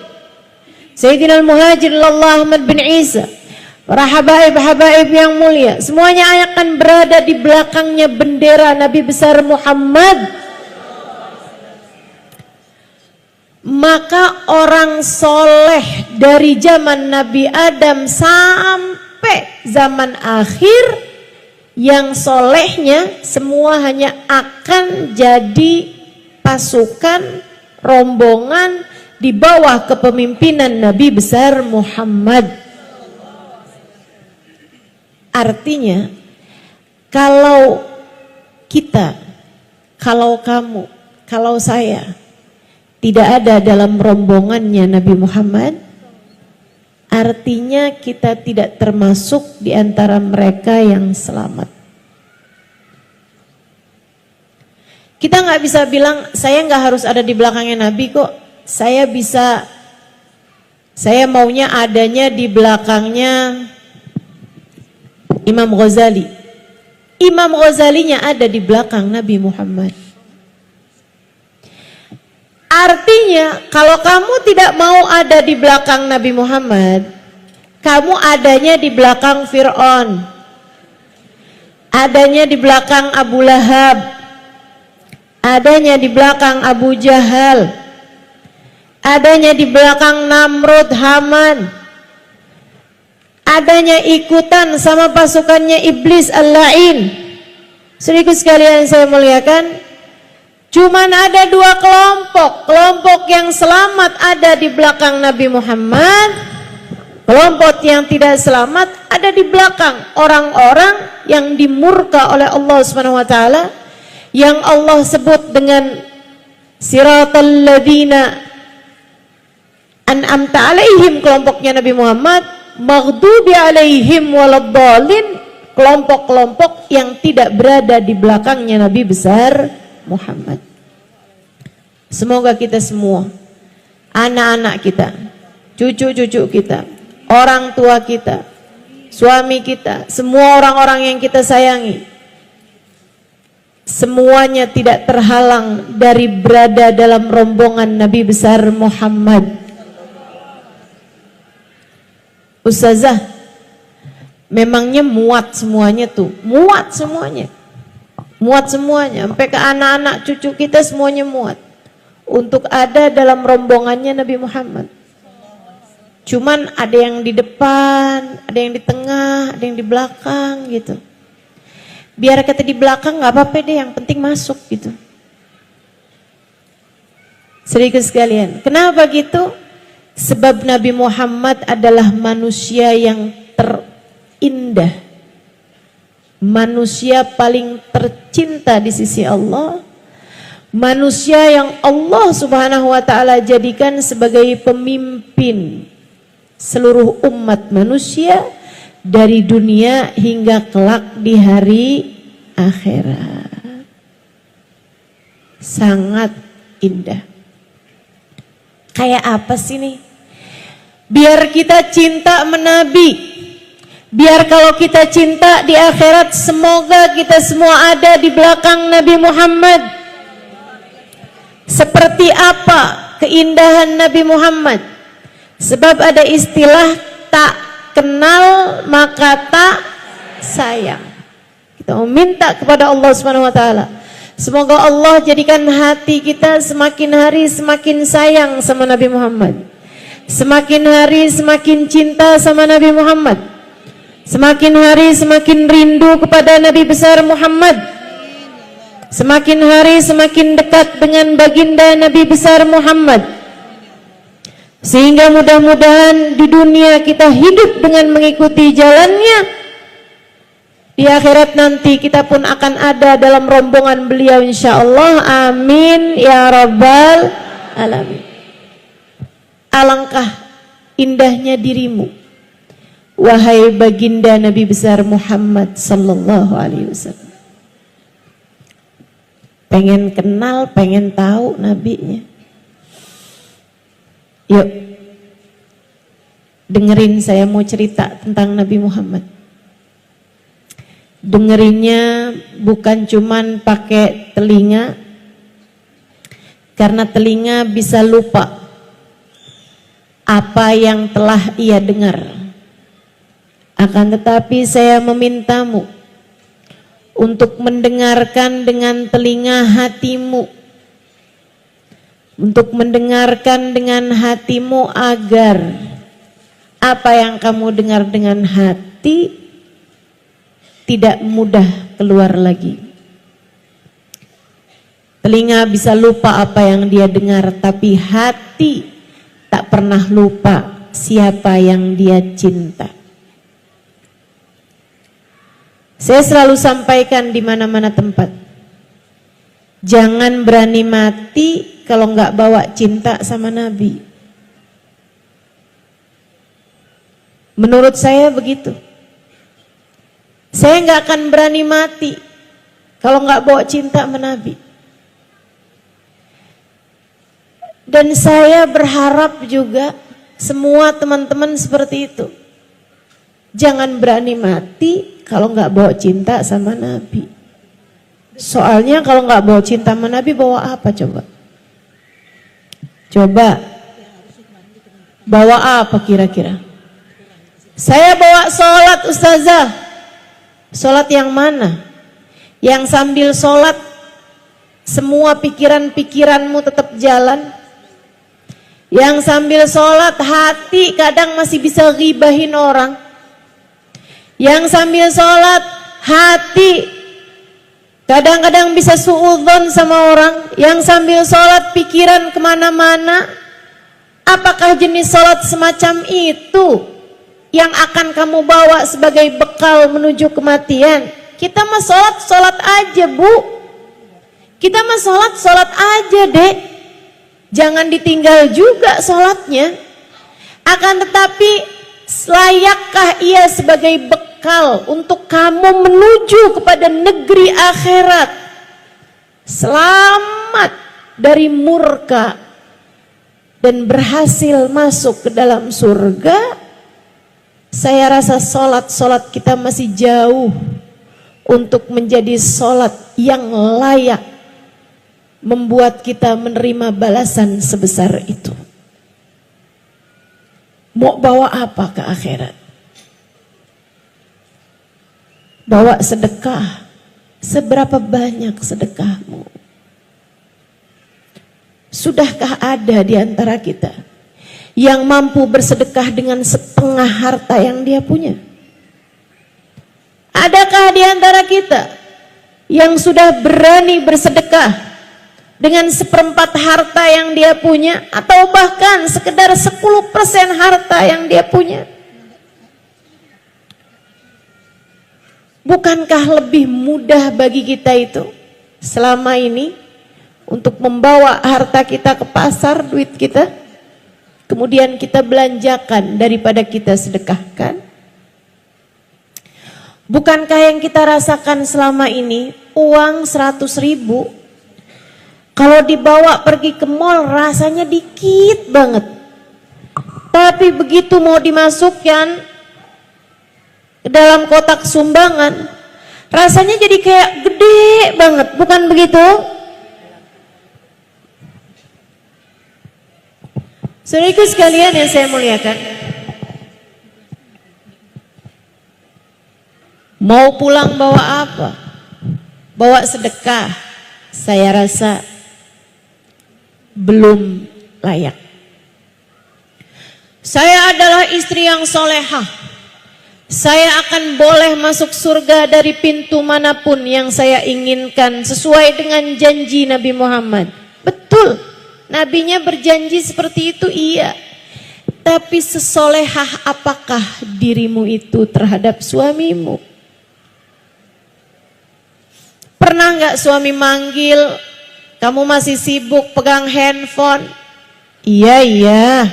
Sayyidina Al-Muhajir Allah Ahmad bin Isa, para habaib-habaib yang mulia, semuanya akan berada di belakangnya bendera Nabi besar Muhammad. Maka orang soleh dari zaman Nabi Adam sampai zaman akhir, yang solehnya semua hanya akan jadi pasukan, rombongan di bawah kepemimpinan Nabi besar Muhammad. Artinya, kalau kita, kalau kamu, kalau saya tidak ada dalam rombongannya Nabi Muhammad, artinya kita tidak termasuk di antara mereka yang selamat. Kita nggak bisa bilang, saya nggak harus ada di belakangnya Nabi kok. Saya maunya adanya di belakangnya Imam Ghazali. Imam Ghazalinya ada di belakang Nabi Muhammad. Artinya, kalau kamu tidak mau ada di belakang Nabi Muhammad, kamu adanya di belakang Fir'aun, adanya di belakang Abu Lahab, adanya di belakang Abu Jahal, adanya di belakang Namrud, Haman, adanya ikutan sama pasukannya Iblis Al-La'in. Saudaraku sekalian saya muliakan, cuman ada dua kelompok. Kelompok yang selamat ada di belakang Nabi Muhammad, kelompok yang tidak selamat ada di belakang orang-orang yang dimurka oleh Allah Subhanahu wa taala, yang Allah sebut dengan siratal ladzina an'amta alaihim, kelompoknya Nabi Muhammad, maghdubi alaihim waladdallin, kelompok-kelompok yang tidak berada di belakangnya Nabi besar Muhammad. Semoga kita semua, anak-anak kita, cucu-cucu kita, orang tua kita, suami kita, semua orang-orang yang kita sayangi, semuanya tidak terhalang dari berada dalam rombongan Nabi besar Muhammad. Ustazah, memangnya muat semuanya tuh? Muat semuanya. Muat semuanya, sampai ke anak-anak cucu kita semuanya muat untuk ada dalam rombongannya Nabi Muhammad. Cuman ada yang di depan, ada yang di tengah, ada yang di belakang gitu. Biar kata di belakang nggak apa-apa deh, yang penting masuk gitu. Saudaraku sekalian, kenapa gitu? Sebab Nabi Muhammad adalah manusia yang terindah, manusia paling tercinta di sisi Allah, manusia yang Allah Subhanahu wa taala jadikan sebagai pemimpin seluruh umat manusia dari dunia hingga kelak di hari akhirat. Sangat indah. Kayak apa sih nih? Biar kita cinta menabi, biar kalau kita cinta di akhirat, semoga kita semua ada di belakang Nabi Muhammad. Seperti apa keindahan Nabi Muhammad? Sebab ada istilah tak kenal maka tak sayang. Kita meminta kepada Allah Subhanahu wa taala, semoga Allah jadikan hati kita semakin hari semakin sayang sama Nabi Muhammad, semakin hari semakin cinta sama Nabi Muhammad, semakin hari semakin rindu kepada Nabi besar Muhammad, semakin hari semakin dekat dengan baginda Nabi besar Muhammad. Sehingga mudah-mudahan di dunia kita hidup dengan mengikuti jalannya, di akhirat nanti kita pun akan ada dalam rombongan beliau insyaallah. Amin ya rabbal alamin. Alangkah indahnya dirimu, wahai baginda Nabi besar Muhammad sallallahu alaihi wasallam. Pengen kenal, pengen tahu nabinya. Yuk, dengerin saya mau cerita tentang Nabi Muhammad. Dengerinnya bukan cuman pakai telinga, karena telinga bisa lupa apa yang telah ia dengar. Akan tetapi saya memintamu untuk mendengarkan dengan telinga hatimu, untuk mendengarkan dengan hatimu, agar apa yang kamu dengar dengan hati tidak mudah keluar lagi. Telinga bisa lupa apa yang dia dengar, tapi hati tak pernah lupa siapa yang dia cinta. Saya selalu sampaikan di mana-mana tempat, jangan berani mati kalau nggak bawa cinta sama Nabi. Menurut saya begitu. Saya nggak akan berani mati kalau nggak bawa cinta sama Nabi. Dan saya berharap juga semua teman-teman seperti itu. Jangan berani mati kalau nggak bawa cinta sama Nabi. Soalnya kalau nggak bawa cinta sama Nabi, bawa apa coba? Coba. Bawa apa kira-kira? Saya bawa sholat ustazah. Sholat yang mana? Yang sambil sholat semua pikiran-pikiranmu tetap jalan. Yang sambil sholat hati kadang masih bisa ghibahin orang. Yang sambil sholat hati kadang-kadang bisa suudzon sama orang. Yang sambil sholat pikiran kemana-mana. Apakah jenis sholat semacam itu yang akan kamu bawa sebagai bekal menuju kematian? Kita mah sholat aja bu. Kita mah sholat aja dek. Jangan ditinggal juga sholatnya. Akan tetapi layakkah ia sebagai bekal untuk kamu menuju kepada negeri akhirat? Selamat dari murka dan berhasil masuk ke dalam surga. Saya rasa sholat kita masih jauh untuk menjadi sholat yang layak membuat kita menerima balasan sebesar itu. Mau bawa apa ke akhirat? Bawa sedekah. Seberapa banyak sedekahmu? Sudahkah ada di antara kita yang mampu bersedekah dengan setengah harta yang dia punya? Adakah di antara kita yang sudah berani bersedekah dengan 1/4 harta yang dia punya, atau bahkan sekedar 10% harta yang dia punya? Bukankah lebih mudah bagi kita itu selama ini untuk membawa harta kita ke pasar, duit kita, kemudian kita belanjakan daripada kita sedekahkan? Bukankah yang kita rasakan selama ini, uang 100.000 kalau dibawa pergi ke mall rasanya dikit banget, tapi begitu mau dimasukkan ke dalam kotak sumbangan rasanya jadi kayak gede banget, bukan begitu? Saudaraku sekalian yang saya muliakan, mau pulang bawa apa? Bawa sedekah, saya rasa belum layak. Saya adalah istri yang solehah. Saya akan boleh masuk surga dari pintu manapun yang saya inginkan sesuai dengan janji Nabi Muhammad. Betul, Nabinya berjanji seperti itu, iya. Tapi sesolehah apakah dirimu itu terhadap suamimu? Pernah nggak suami manggil, kamu masih sibuk pegang handphone? Iya.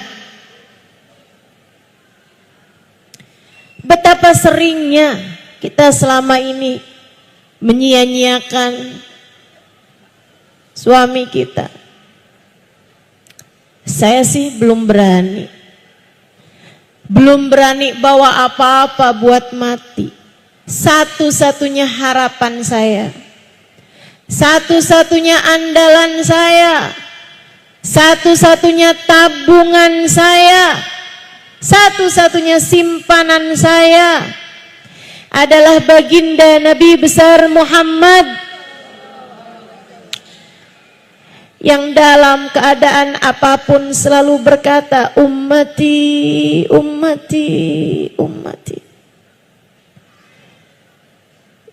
Betapa seringnya kita selama ini menyia-nyiakan suami kita. Saya sih belum berani bawa apa-apa buat mati. Satu-satunya harapan saya, satu-satunya andalan saya, satu-satunya tabungan saya, satu-satunya simpanan saya adalah baginda Nabi besar Muhammad, yang dalam keadaan apapun selalu berkata, ummati, ummati, ummati.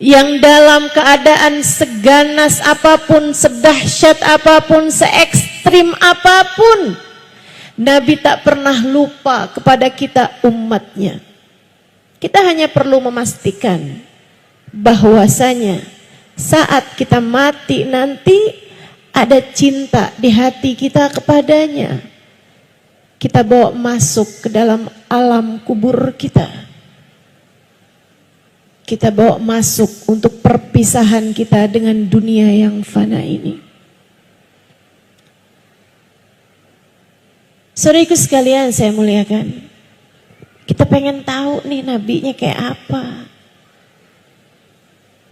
Yang dalam keadaan seganas apapun, sedahsyat apapun, se-ekstrim apapun, Nabi tak pernah lupa kepada kita umatnya. Kita hanya perlu memastikan bahwasanya saat kita mati nanti ada cinta di hati kita kepadanya. kita bawa masuk ke dalam alam kubur kita. Kita bawa masuk untuk perpisahan kita dengan dunia yang fana ini. Saudaraku sekalian saya muliakan, kita pengen tahu nih nabinya kayak apa.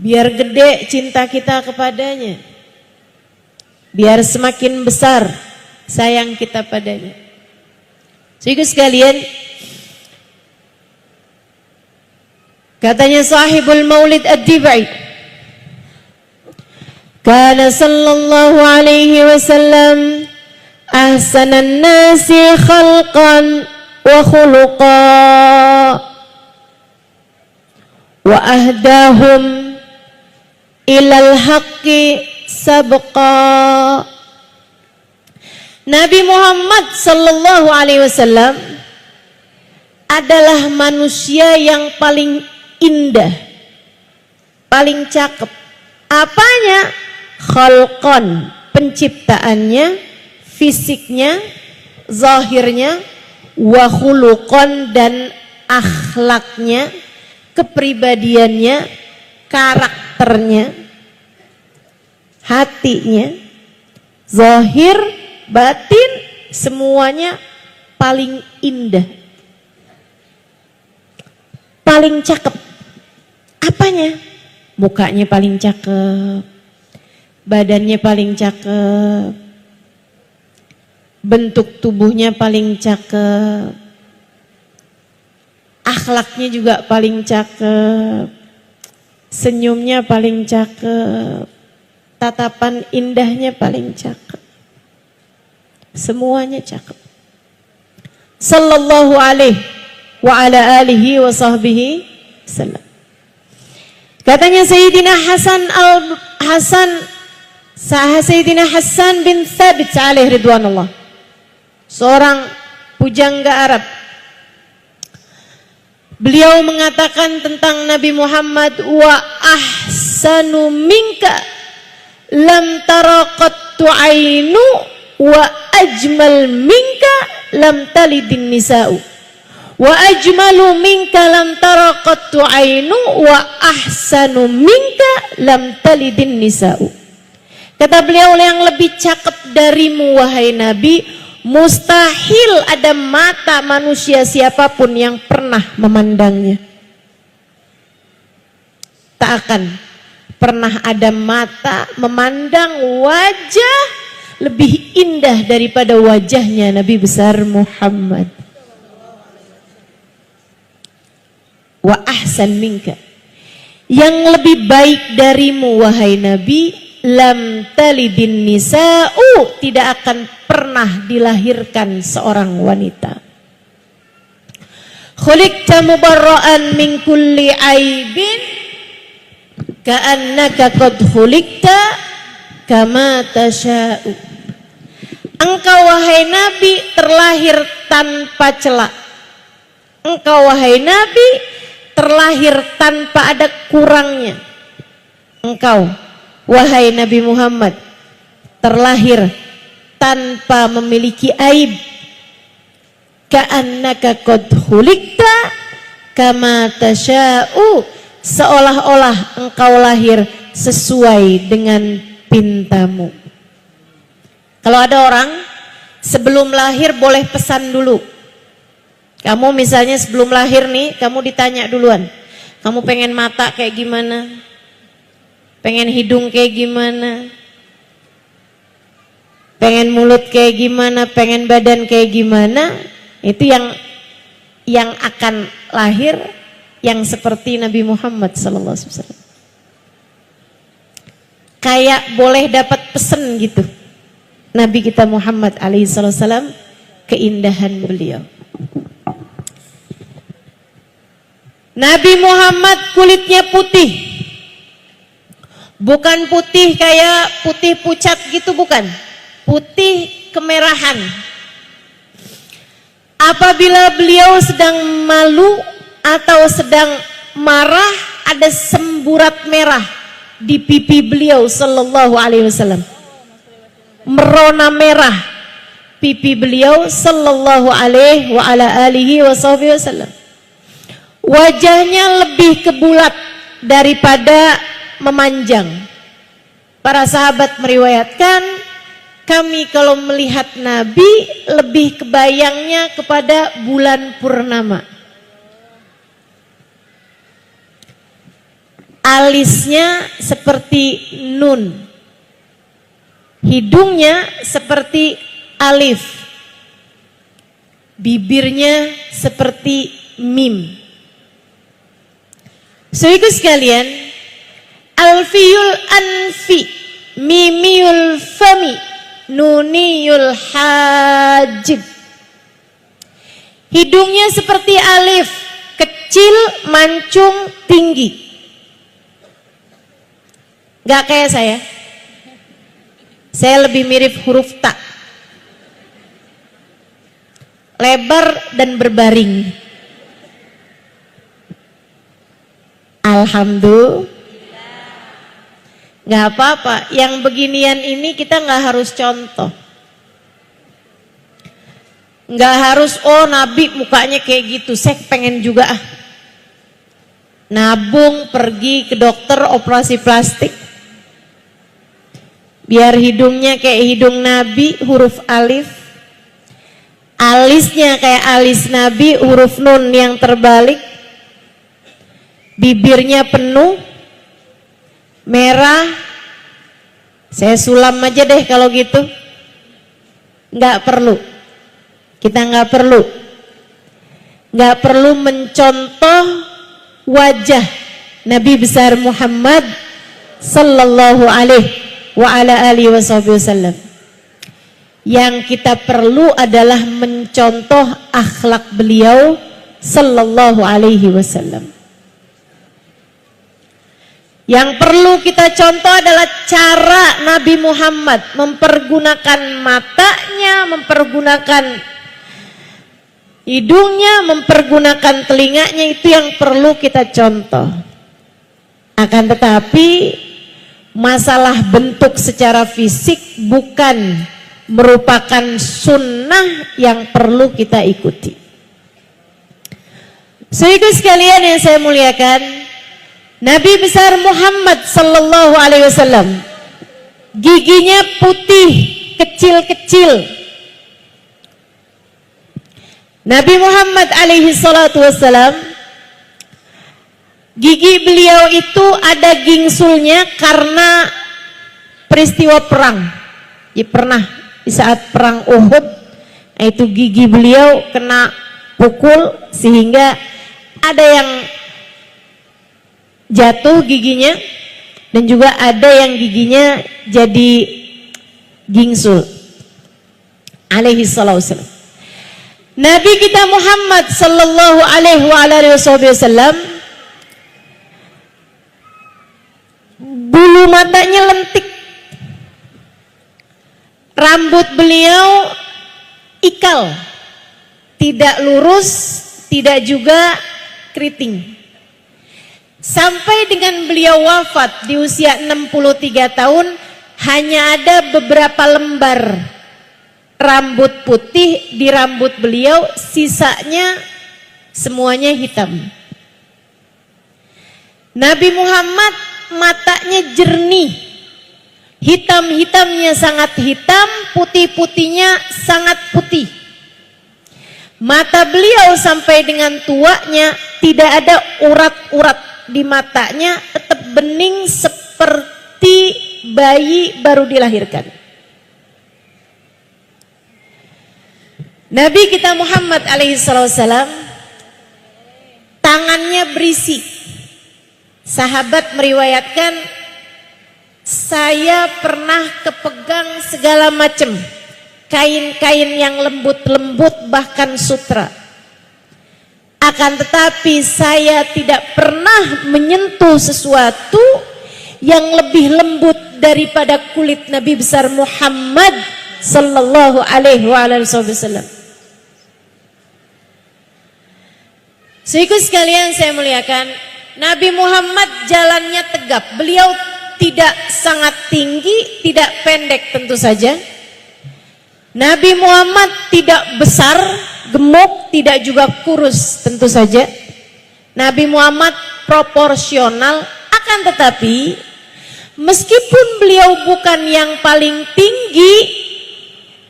Biar gede cinta kita kepadanya, biar semakin besar sayang kita padanya. Saudaraku sekalian, katanya sahibul maulid ad-dibai, kana sallallahu alaihi wasallam ahsanan nasi khalqan wa khuluqa wa ahdahum ilal haqqi sabqa. Nabi Muhammad sallallahu alaihi wasallam adalah manusia yang paling indah, paling cakep. Apanya? Khalqan, penciptaannya, fisiknya, zahirnya, wa khuluqan, dan akhlaknya, kepribadiannya, karakternya, hatinya, zahir, batin, semuanya paling indah, paling cakep. Apanya? Mukanya paling cakep, badannya paling cakep, bentuk tubuhnya paling cakep, akhlaknya juga paling cakep, senyumnya paling cakep, tatapan indahnya paling cakep. Semuanya cakep. Sallallahu alaihi wa ala alihi wa sahbihi sallam. Katanya Sayyidina Sayyidina Hasan bin Thabit alaihi ridwanullah, seorang pujangga Arab. Beliau mengatakan tentang Nabi Muhammad, wa ahsanu minka lam tara qattu ainu wa ajmal minka lam talidin nisa'u wa ajmalu minka lam tara qattu ainu wa ahsanu minka lam talidin nisa'u. Kata beliau, yang lebih cakep darimu wahai Nabi, mustahil ada mata manusia siapapun yang pernah memandangnya. Tak akan pernah ada mata memandang wajah lebih indah daripada wajahnya Nabi besar Muhammad. Wa ahsan minka, yang lebih baik darimu wahai Nabi, lam talidin nisa'u, tidak akan pernah dilahirkan seorang wanita. Khuliqta mubarra'an min kulli aibin ka'annaka qad khuliqta kama tasha'u. Engkau wahai Nabi terlahir tanpa celah. Engkau wahai Nabi terlahir tanpa ada kurangnya. Engkau wahai Nabi Muhammad terlahir tanpa memiliki aib. Ka'annaka qad khuliqta kama tasha'u, seolah-olah engkau lahir sesuai dengan pintamu. Kalau ada orang sebelum lahir boleh pesan dulu. Kamu misalnya sebelum lahir nih, kamu ditanya duluan, kamu pengen mata kayak gimana? Pengen hidung kayak gimana? Pengen mulut kayak gimana? Pengen badan kayak gimana? Itu yang akan lahir yang seperti Nabi Muhammad SAW. Kayak boleh dapat pesen gitu. Nabi kita Muhammad SAW, keindahan beliau. Nabi Muhammad kulitnya putih. Bukan putih kayak putih pucat gitu, bukan. Putih kemerahan. Apabila beliau sedang malu atau sedang marah, ada semburat merah di pipi beliau sallallahu alaihi wasallam. Merona merah pipi beliau sallallahu alaihi wa ala alihi wasallam. Wajahnya lebih kebulat daripada memanjang. Para sahabat meriwayatkan, kami kalau melihat Nabi lebih kebayangnya kepada bulan purnama. Alisnya seperti nun, hidungnya seperti alif, bibirnya seperti mim. Saudaraku sekalian, alfiyul anfi, mimiyul fami, nuniyul hajib. Hidungnya seperti alif, kecil, mancung, tinggi. Gak kayak saya lebih mirip huruf ta, lebar dan berbaring. Alhamdulillah. Gak apa-apa, yang beginian ini kita gak harus contoh. Gak harus, oh Nabi mukanya kayak gitu, saya pengen juga nabung, pergi ke dokter, operasi plastik, biar hidungnya kayak hidung Nabi, huruf alif, alisnya kayak alis Nabi, huruf nun yang terbalik, bibirnya penuh, merah. Saya sulam aja deh kalau gitu. Nggak perlu. Kita nggak perlu mencontoh wajah Nabi besar Muhammad sallallahu alaihi wa ala alihi wasallam. Yang kita perlu adalah mencontoh akhlak beliau sallallahu alaihi wasallam. Yang perlu kita contoh adalah cara Nabi Muhammad mempergunakan matanya, mempergunakan hidungnya, mempergunakan telinganya. Itu yang perlu kita contoh. Akan tetapi masalah bentuk secara fisik bukan merupakan sunnah yang perlu kita ikuti. Saudara sekalian yang saya muliakan, Nabi besar Muhammad sallallahu alaihi wasallam giginya putih, kecil-kecil. Nabi Muhammad alaihi salatu wasallam, gigi beliau itu ada gingsulnya karena peristiwa perang. Ya, pernah di saat perang Uhud, itu gigi beliau kena pukul sehingga ada yang jatuh giginya dan juga ada yang giginya jadi gingsul. Alaihi salatu wasallam. Nabi kita Muhammad sallallahu alaihi wasallam bulu matanya lentik. Rambut beliau ikal, tidak lurus, tidak juga keriting. Sampai dengan beliau wafat di usia 63 tahun, hanya ada beberapa lembar rambut putih di rambut beliau, sisanya semuanya hitam. Nabi Muhammad matanya jernih, hitam-hitamnya sangat hitam, putih-putihnya sangat putih. Mata beliau sampai dengan tuanya tidak ada urat-urat di matanya, tetap bening seperti bayi baru dilahirkan. Nabi kita Muhammad alaihi wasallam tangannya berisi. Sahabat meriwayatkan, saya pernah kepegang segala macam kain-kain yang lembut-lembut, bahkan sutra. Akan tetapi saya tidak pernah menyentuh sesuatu yang lebih lembut daripada kulit Nabi besar Muhammad sallallahu alaihi wasallam. Saudaraku sekalian saya muliakan, Nabi Muhammad jalannya tegap. Beliau tidak sangat tinggi, tidak pendek tentu saja. Nabi Muhammad tidak besar, gemuk, tidak juga kurus, tentu saja. Nabi Muhammad proporsional, akan tetapi meskipun beliau bukan yang paling tinggi,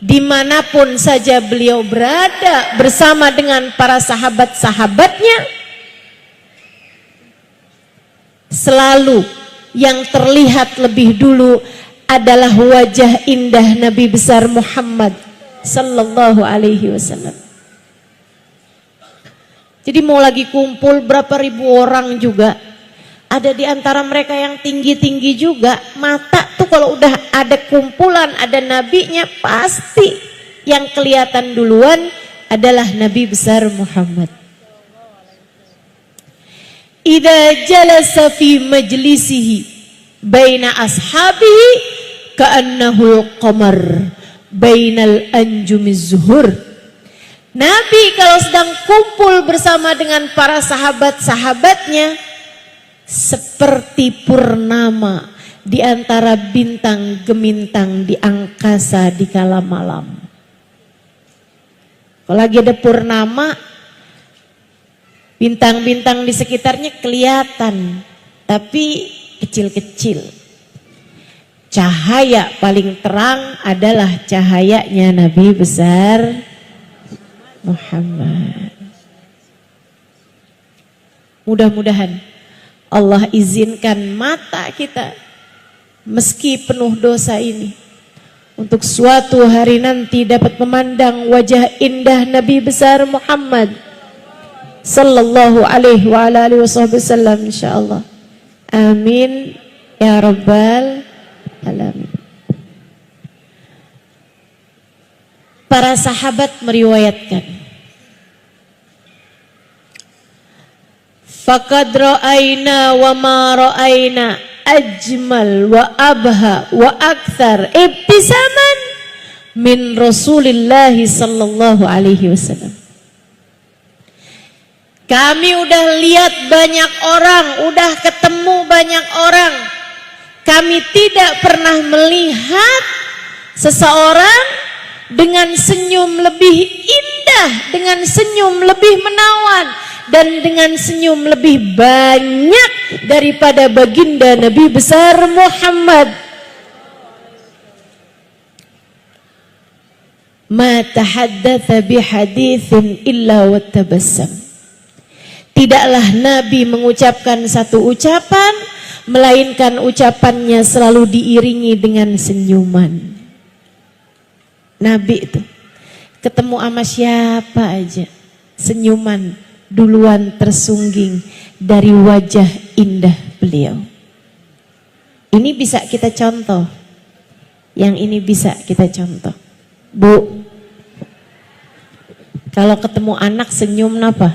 dimanapun saja beliau berada bersama dengan para sahabat-sahabatnya, selalu yang terlihat lebih dulu adalah wajah indah Nabi besar Muhammad sallallahu alaihi wasallam. Jadi mau lagi kumpul berapa ribu orang juga, ada di antara mereka yang tinggi-tinggi juga, mata tuh kalau udah ada kumpulan, ada nabinya, pasti yang kelihatan duluan adalah Nabi besar Muhammad. Idza jalasa fi majlisihi baina ashabihi ka'annahu qamar bainal anjumiz zuhur. Nabi kalau sedang kumpul bersama dengan para sahabat-sahabatnya seperti purnama di antara bintang gemintang di angkasa di kala malam. Kalau lagi ada purnama, bintang-bintang di sekitarnya kelihatan, tapi kecil-kecil. Cahaya paling terang adalah cahayanya Nabi besar Muhammad. Mudah-mudahan Allah izinkan mata kita meski penuh dosa ini untuk suatu hari nanti dapat memandang wajah indah Nabi besar Muhammad sallallahu alaihi wa alihi wasallam insyaallah. Amin ya rabbal alamin. Para sahabat meriwayatkan, faqad ra'ayna wa ma ra'ayna ajmal wa abha wa akthar ibtisaman min Rasulillah sallallahu alaihi wasallam. Kami udah lihat banyak orang, udah ketemu banyak orang. Kami tidak pernah melihat seseorang dengan senyum lebih indah, dengan senyum lebih menawan, dan dengan senyum lebih banyak daripada baginda Nabi besar Muhammad. Ma tahaddatsa bihaditsin illa wattabassam. Tidaklah Nabi mengucapkan satu ucapan melainkan ucapannya selalu diiringi dengan senyuman. Nabi itu ketemu sama siapa aja, senyuman duluan tersungging dari wajah indah beliau. Ini bisa kita contoh, yang ini bisa kita contoh. Bu, kalau ketemu anak senyum napa?